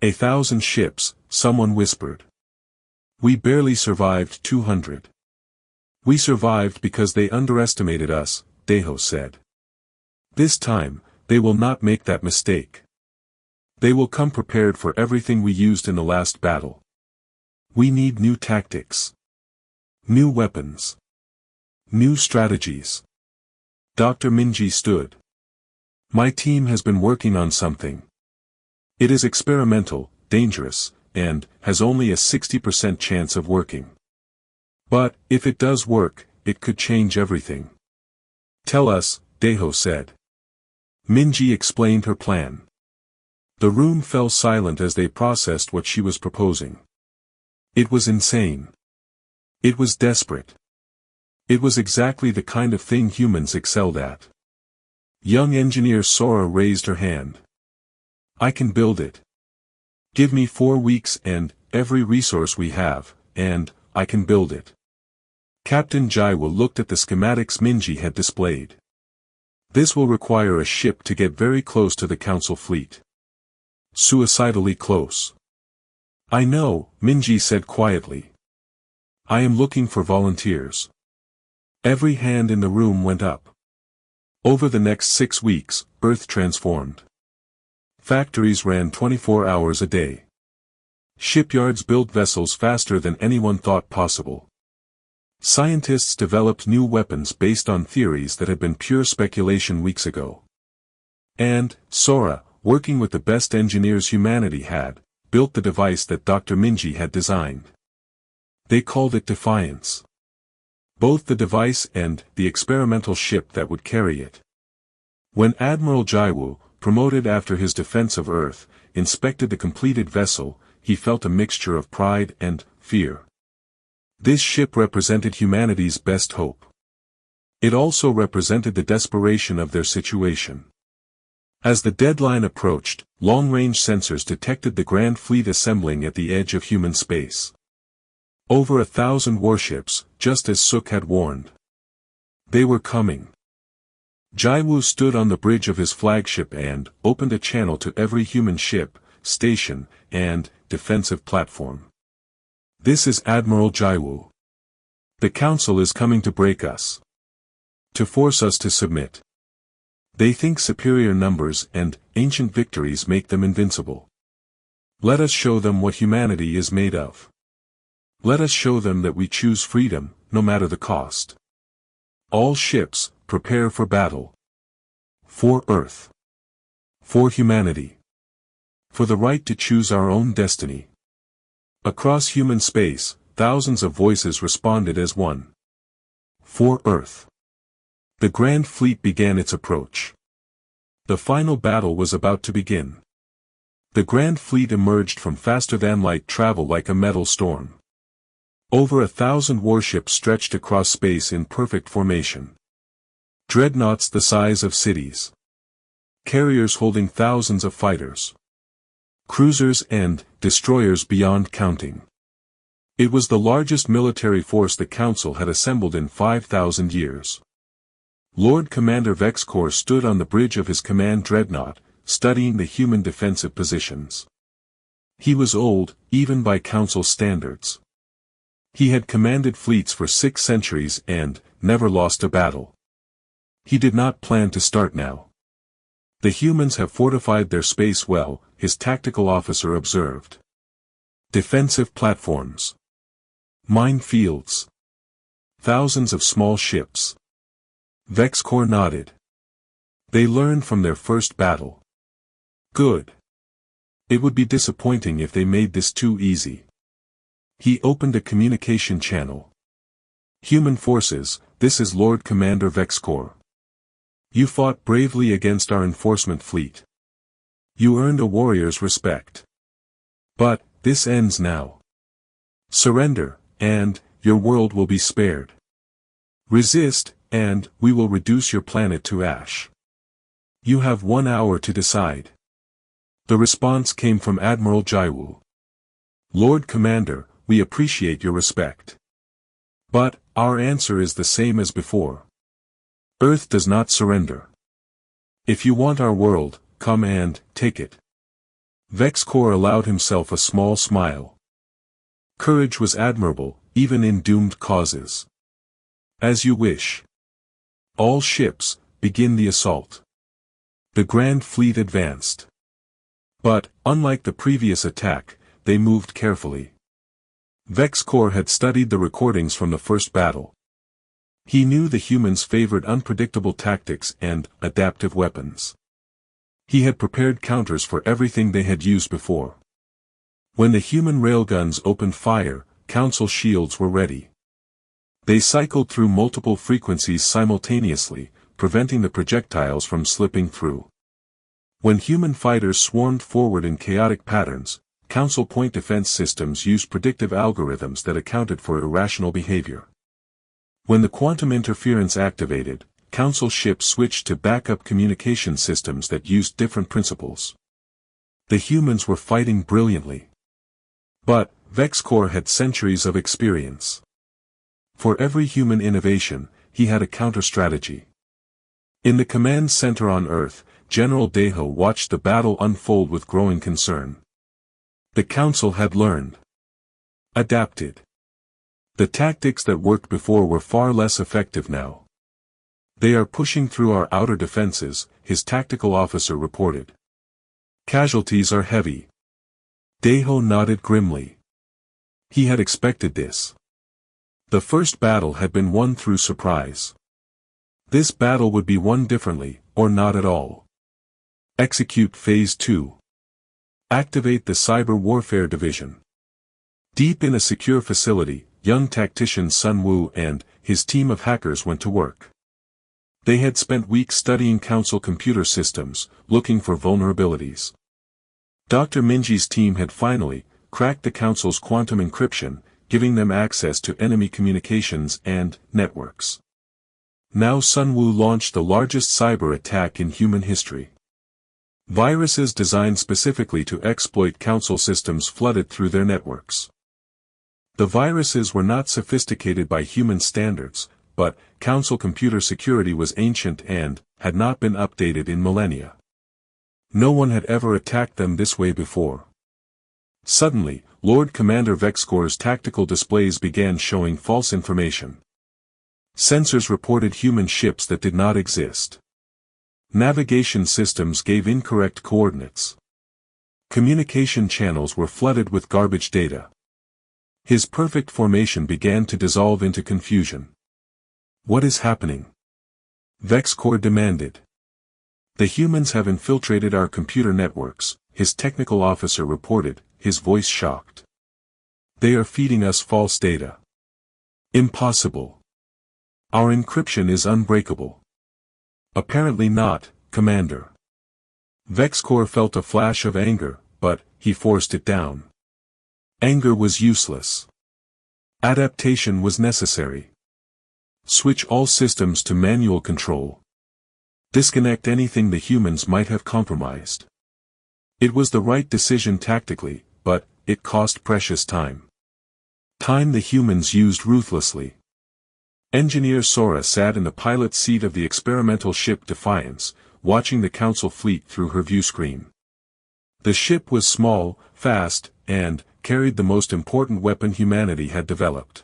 1,000 ships, someone whispered. We barely survived 200. We survived because they underestimated us, Deho said. This time, they will not make that mistake. They will come prepared for everything we used in the last battle. We need new tactics. New weapons. New strategies. Dr. Minji stood. My team has been working on something. It is experimental, dangerous, and has only a 60% chance of working. But, if it does work, it could change everything. Tell us, Deho said. Minji explained her plan. The room fell silent as they processed what she was proposing. It was insane. It was desperate. It was exactly the kind of thing humans excelled at. Young engineer Sora raised her hand. I can build it. Give me 4 weeks and every resource we have, and I can build it. Captain Jaiwa looked at the schematics Minji had displayed. This will require a ship to get very close to the Council fleet. Suicidally close. I know, Minji said quietly. I am looking for volunteers. Every hand in the room went up. Over the next 6 weeks, Earth transformed. Factories ran 24 hours a day. Shipyards built vessels faster than anyone thought possible. Scientists developed new weapons based on theories that had been pure speculation weeks ago. And, Sora, working with the best engineers humanity had, built the device that Dr. Minji had designed. They called it Defiance. Both the device and the experimental ship that would carry it. When Admiral Jaiwu, promoted after his defense of Earth, inspected the completed vessel, he felt a mixture of pride and fear. This ship represented humanity's best hope. It also represented the desperation of their situation. As the deadline approached, long-range sensors detected the Grand Fleet assembling at the edge of human space. Over 1,000 warships, just as Suk had warned. They were coming. Jaiwu stood on the bridge of his flagship and opened a channel to every human ship, station, and defensive platform. This is Admiral Jaiwu. The Council is coming to break us. To force us to submit. They think superior numbers and ancient victories make them invincible. Let us show them what humanity is made of. Let us show them that we choose freedom, no matter the cost. All ships, prepare for battle. For Earth. For humanity. For the right to choose our own destiny. Across human space, thousands of voices responded as one. For Earth. The Grand Fleet began its approach. The final battle was about to begin. The Grand Fleet emerged from faster-than-light travel like a metal storm. Over 1,000 warships stretched across space in perfect formation. Dreadnoughts the size of cities. Carriers holding thousands of fighters. Cruisers and destroyers beyond counting. It was the largest military force the Council had assembled in 5,000 years. Lord Commander Vexcor stood on the bridge of his command dreadnought, studying the human defensive positions. He was old, even by Council standards. He had commanded fleets for 6 centuries and never lost a battle. He did not plan to start now. The humans have fortified their space well, his tactical officer observed. Defensive platforms. Minefields. Thousands of small ships. Vexcor nodded. They learned from their first battle. Good. It would be disappointing if they made this too easy. He opened a communication channel. Human forces, this is Lord Commander Vexcor. You fought bravely against our enforcement fleet. You earned a warrior's respect. But, this ends now. Surrender, and your world will be spared. Resist, and we will reduce your planet to ash. You have 1 hour to decide. The response came from Admiral Jaiwu. Lord Commander, we appreciate your respect. But, our answer is the same as before. Earth does not surrender. If you want our world, come and take it. Vexcor allowed himself a small smile. Courage was admirable, even in doomed causes. As you wish. All ships, begin the assault. The Grand Fleet advanced. But, unlike the previous attack, they moved carefully. Vexcor had studied the recordings from the first battle. He knew the humans favored unpredictable tactics and adaptive weapons. He had prepared counters for everything they had used before. When the human railguns opened fire, Council shields were ready. They cycled through multiple frequencies simultaneously, preventing the projectiles from slipping through. When human fighters swarmed forward in chaotic patterns, Council point defense systems used predictive algorithms that accounted for irrational behavior. When the quantum interference activated, Council ships switched to backup communication systems that used different principles. The humans were fighting brilliantly. But, Vexcor had centuries of experience. For every human innovation, he had a counter-strategy. In the command center on Earth, General Deho watched the battle unfold with growing concern. The Council had learned. Adapted. The tactics that worked before were far less effective now. They are pushing through our outer defenses, his tactical officer reported. Casualties are heavy. Deho nodded grimly. He had expected this. The first battle had been won through surprise. This battle would be won differently, or not at all. Execute Phase 2. Activate the Cyber Warfare Division. Deep in a secure facility, young tactician Sun Wu and his team of hackers went to work. They had spent weeks studying Council computer systems, looking for vulnerabilities. Dr. Minji's team had finally cracked the Council's quantum encryption, giving them access to enemy communications and networks. Now Sun Wu launched the largest cyber attack in human history. Viruses designed specifically to exploit Council systems flooded through their networks. The viruses were not sophisticated by human standards, but Council computer security was ancient and had not been updated in millennia. No one had ever attacked them this way before. Suddenly, Lord Commander Vexcor's tactical displays began showing false information. Sensors reported human ships that did not exist. Navigation systems gave incorrect coordinates. Communication channels were flooded with garbage data. His perfect formation began to dissolve into confusion. What is happening? Vexcor demanded. The humans have infiltrated our computer networks, his technical officer reported, his voice shocked. They are feeding us false data. Impossible. Our encryption is unbreakable. Apparently not, Commander. Vexcor felt a flash of anger, but he forced it down. Anger was useless. Adaptation was necessary. Switch all systems to manual control. Disconnect anything the humans might have compromised. It was the right decision tactically, but it cost precious time. Time the humans used ruthlessly. Engineer Sora sat in the pilot's seat of the experimental ship Defiance, watching the Council fleet through her viewscreen. The ship was small, fast, and carried the most important weapon humanity had developed.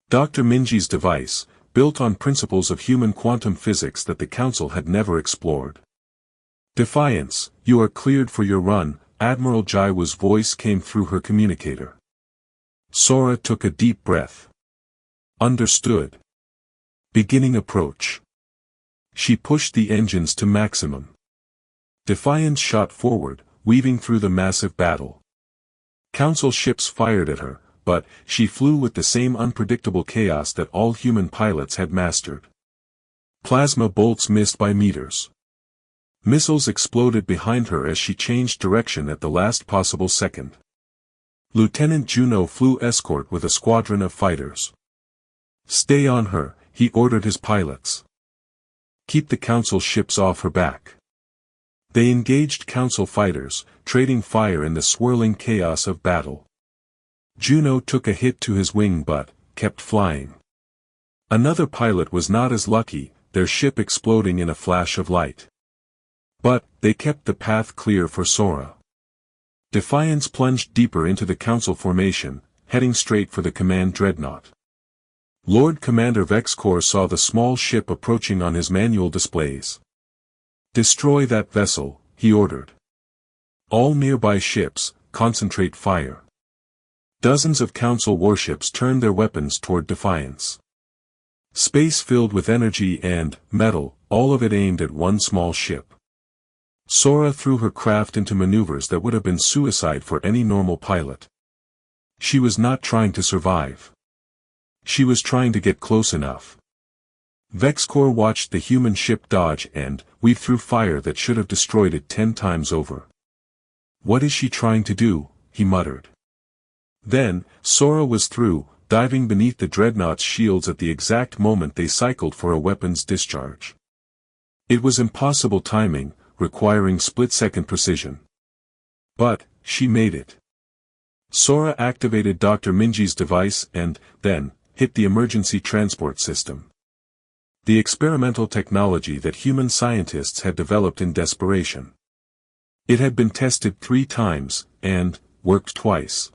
Dr. Minji's device, built on principles of human quantum physics that the Council had never explored. Defiance, you are cleared for your run, Admiral Jaiwu's voice came through her communicator. Sora took a deep breath. Understood. Beginning approach. She pushed the engines to maximum. Defiance shot forward, weaving through the massive battle. Council ships fired at her, but she flew with the same unpredictable chaos that all human pilots had mastered. Plasma bolts missed by meters. Missiles exploded behind her as she changed direction at the last possible second. Lieutenant Juno flew escort with a squadron of fighters. Stay on her, he ordered his pilots. Keep the Council ships off her back. They engaged Council fighters, trading fire in the swirling chaos of battle. Juno took a hit to his wing but kept flying. Another pilot was not as lucky, their ship exploding in a flash of light. But they kept the path clear for Sora. Defiance plunged deeper into the Council formation, heading straight for the command dreadnought. Lord Commander Vexcor saw the small ship approaching on his manual displays. Destroy that vessel, he ordered. All nearby ships, concentrate fire. Dozens of Council warships turned their weapons toward Defiance. Space filled with energy and metal, all of it aimed at one small ship. Sora threw her craft into maneuvers that would have been suicide for any normal pilot. She was not trying to survive. She was trying to get close enough. Vexcor watched the human ship dodge and weave through fire that should have destroyed it 10 times over. What is she trying to do? He muttered. Then, Sora was through, diving beneath the dreadnought's shields at the exact moment they cycled for a weapon's discharge. It was impossible timing, requiring split-second precision. But she made it. Sora activated Dr. Minji's device and, then, hit the emergency transport system. The experimental technology that human scientists had developed in desperation. It had been tested 3 times, and worked twice.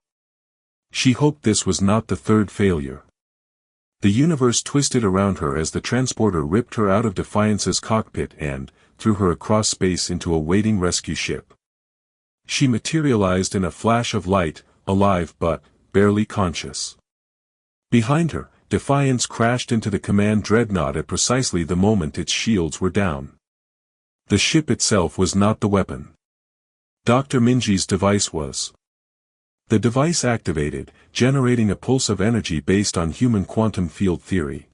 She hoped this was not the third failure. The universe twisted around her as the transporter ripped her out of Defiance's cockpit and threw her across space into a waiting rescue ship. She materialized in a flash of light, alive but barely conscious. Behind her, Defiance crashed into the command dreadnought at precisely the moment its shields were down. The ship itself was not the weapon. Dr. Minji's device was. The device activated, generating a pulse of energy based on human quantum field theory.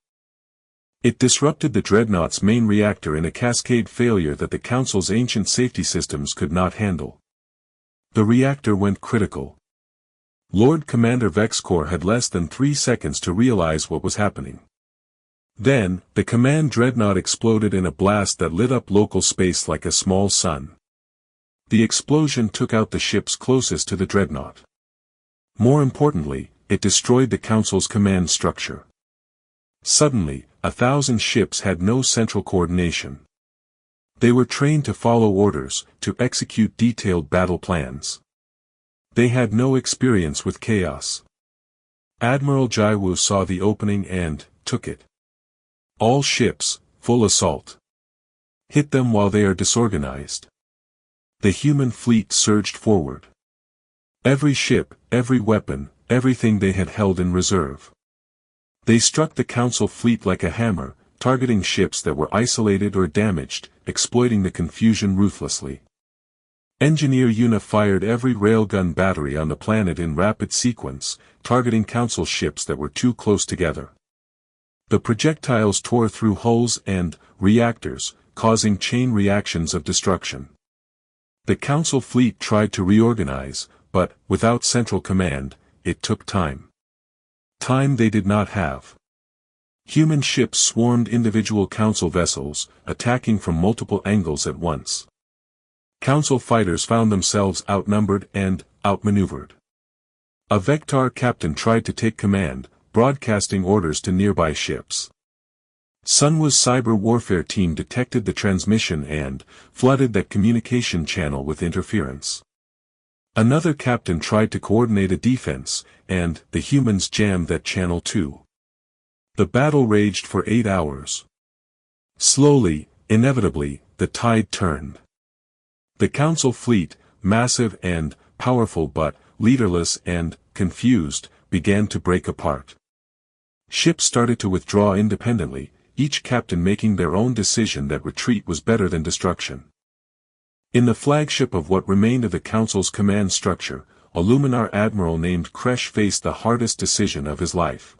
It disrupted the dreadnought's main reactor in a cascade failure that the Council's ancient safety systems could not handle. The reactor went critical. Lord Commander Vexcor had less than 3 seconds to realize what was happening. Then, the command dreadnought exploded in a blast that lit up local space like a small sun. The explosion took out the ships closest to the dreadnought. More importantly, it destroyed the Council's command structure. Suddenly, 1,000 ships had no central coordination. They were trained to follow orders, to execute detailed battle plans. They had no experience with chaos. Admiral Jaiwu saw the opening and took it. All ships, full assault. Hit them while they are disorganized. The human fleet surged forward. Every ship, every weapon, everything they had held in reserve. They struck the Council fleet like a hammer, targeting ships that were isolated or damaged, exploiting the confusion ruthlessly. Engineer Yuna fired every railgun battery on the planet in rapid sequence, targeting Council ships that were too close together. The projectiles tore through hulls and reactors, causing chain reactions of destruction. The Council fleet tried to reorganize, but, without central command, it took time. Time they did not have. Human ships swarmed individual council vessels, attacking from multiple angles at once. Council fighters found themselves outnumbered and outmaneuvered. A Vector captain tried to take command, broadcasting orders to nearby ships. Sunwa's cyber warfare team detected the transmission and flooded that communication channel with interference. Another captain tried to coordinate a defense, and the humans jammed that channel too. The battle raged for 8 hours. Slowly, inevitably, the tide turned. The Council fleet, massive and powerful but leaderless and confused, began to break apart. Ships started to withdraw independently, each captain making their own decision that retreat was better than destruction. In the flagship of what remained of the Council's command structure, a Luminar admiral named Kresh faced the hardest decision of his life.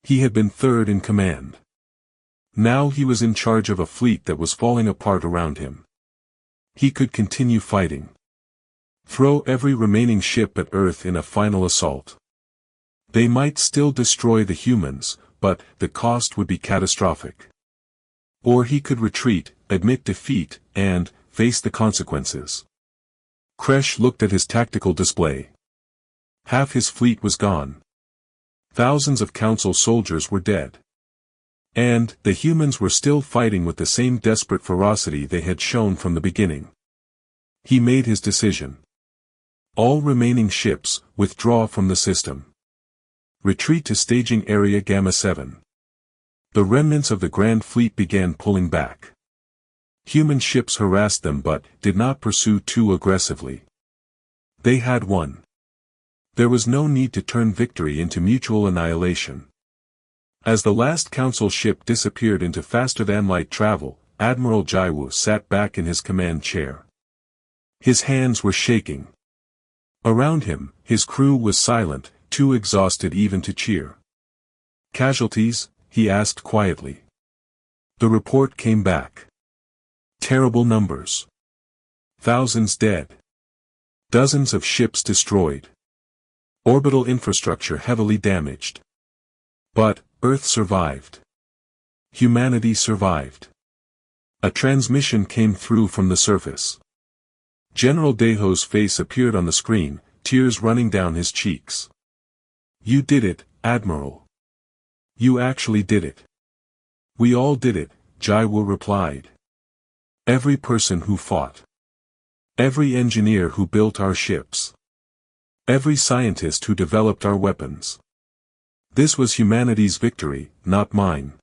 He had been third in command. Now he was in charge of a fleet that was falling apart around him. He could continue fighting. Throw every remaining ship at Earth in a final assault. They might still destroy the humans, but the cost would be catastrophic. Or he could retreat, admit defeat, and face the consequences. Kresh looked at his tactical display. Half his fleet was gone. Thousands of Council soldiers were dead. And the humans were still fighting with the same desperate ferocity they had shown from the beginning. He made his decision. All remaining ships, withdraw from the system. Retreat to staging area Gamma 7. The remnants of the Grand Fleet began pulling back. Human ships harassed them but did not pursue too aggressively. They had won. There was no need to turn victory into mutual annihilation. As the last Council ship disappeared into faster-than-light travel, Admiral Jaiwu sat back in his command chair. His hands were shaking. Around him, his crew was silent, too exhausted even to cheer. Casualties? He asked quietly. The report came back. Terrible numbers. Thousands dead. Dozens of ships destroyed. Orbital infrastructure heavily damaged. But Earth survived. Humanity survived. A transmission came through from the surface. General Daho's face appeared on the screen, tears running down his cheeks. You did it, Admiral. You actually did it. We all did it, Jaiwu replied. Every person who fought. Every engineer who built our ships. Every scientist who developed our weapons. This was humanity's victory, not mine.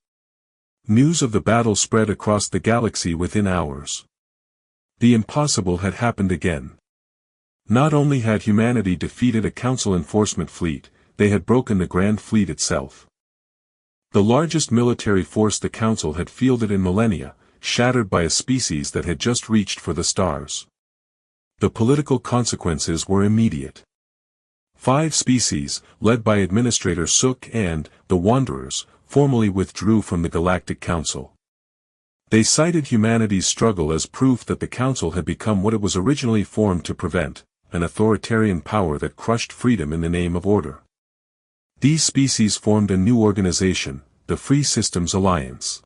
News of the battle spread across the galaxy within hours. The impossible had happened again. Not only had humanity defeated a Council enforcement fleet, they had broken the Grand Fleet itself. The largest military force the Council had fielded in millennia, shattered by a species that had just reached for the stars. The political consequences were immediate. 5 species, led by Administrator Sook and the Wanderers, formally withdrew from the Galactic Council. They cited humanity's struggle as proof that the Council had become what it was originally formed to prevent, an authoritarian power that crushed freedom in the name of order. These species formed a new organization, the Free Systems Alliance.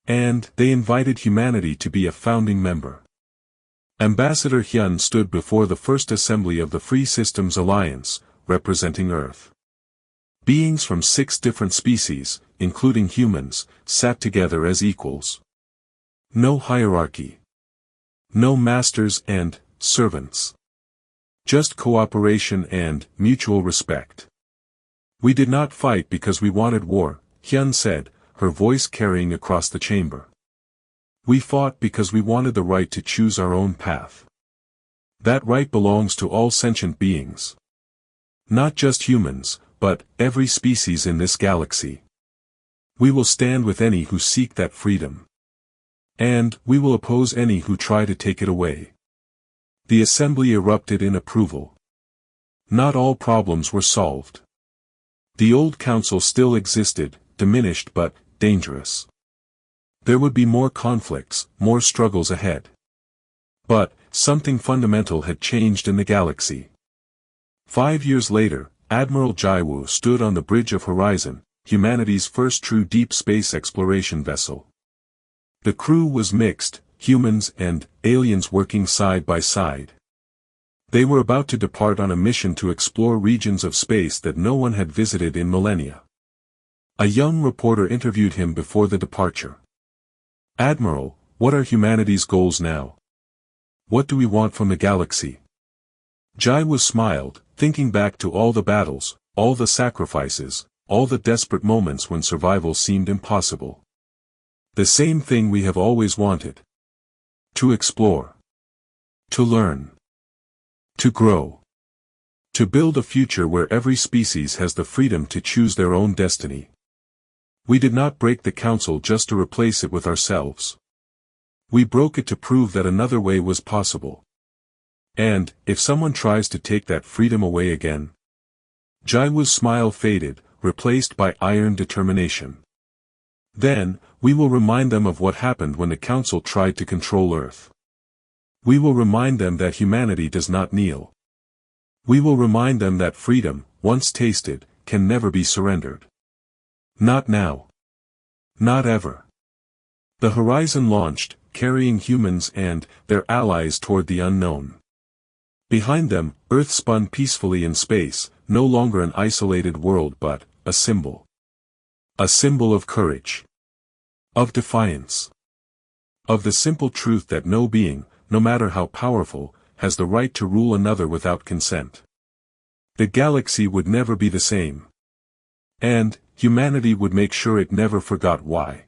And they invited humanity to be a founding member. Ambassador Hyun stood before the first assembly of the Free Systems Alliance, representing Earth. Beings from 6 different species, including humans, sat together as equals. No hierarchy. No masters and servants. Just cooperation and mutual respect. We did not fight because we wanted war, Hyun said, her voice carrying across the chamber. We fought because we wanted the right to choose our own path. That right belongs to all sentient beings. Not just humans, but every species in this galaxy. We will stand with any who seek that freedom. And we will oppose any who try to take it away. The assembly erupted in approval. Not all problems were solved. The old council still existed, diminished but dangerous. There would be more conflicts, more struggles ahead. But something fundamental had changed in the galaxy. 5 years later, Admiral Jaiwu stood on the bridge of Horizon, humanity's first true deep space exploration vessel. The crew was mixed, humans and aliens working side by side. They were about to depart on a mission to explore regions of space that no one had visited in millennia. A young reporter interviewed him before the departure. "Admiral, what are humanity's goals now? What do we want from the galaxy?" Jai was smiled, thinking back to all the battles, all the sacrifices, all the desperate moments when survival seemed impossible. "The same thing we have always wanted. To explore. To learn. To grow. To build a future where every species has the freedom to choose their own destiny. We did not break the Council just to replace it with ourselves. We broke it to prove that another way was possible. And, if someone tries to take that freedom away again..." Jaiwa's smile faded, replaced by iron determination. "Then, we will remind them of what happened when the Council tried to control Earth. We will remind them that humanity does not kneel. We will remind them that freedom, once tasted, can never be surrendered. Not now. Not ever." The Horizon launched, carrying humans and their allies toward the unknown. Behind them, Earth spun peacefully in space, no longer an isolated world but a symbol. A symbol of courage. Of defiance. Of the simple truth that no being, no matter how powerful, has the right to rule another without consent. The galaxy would never be the same. And humanity would make sure it never forgot why.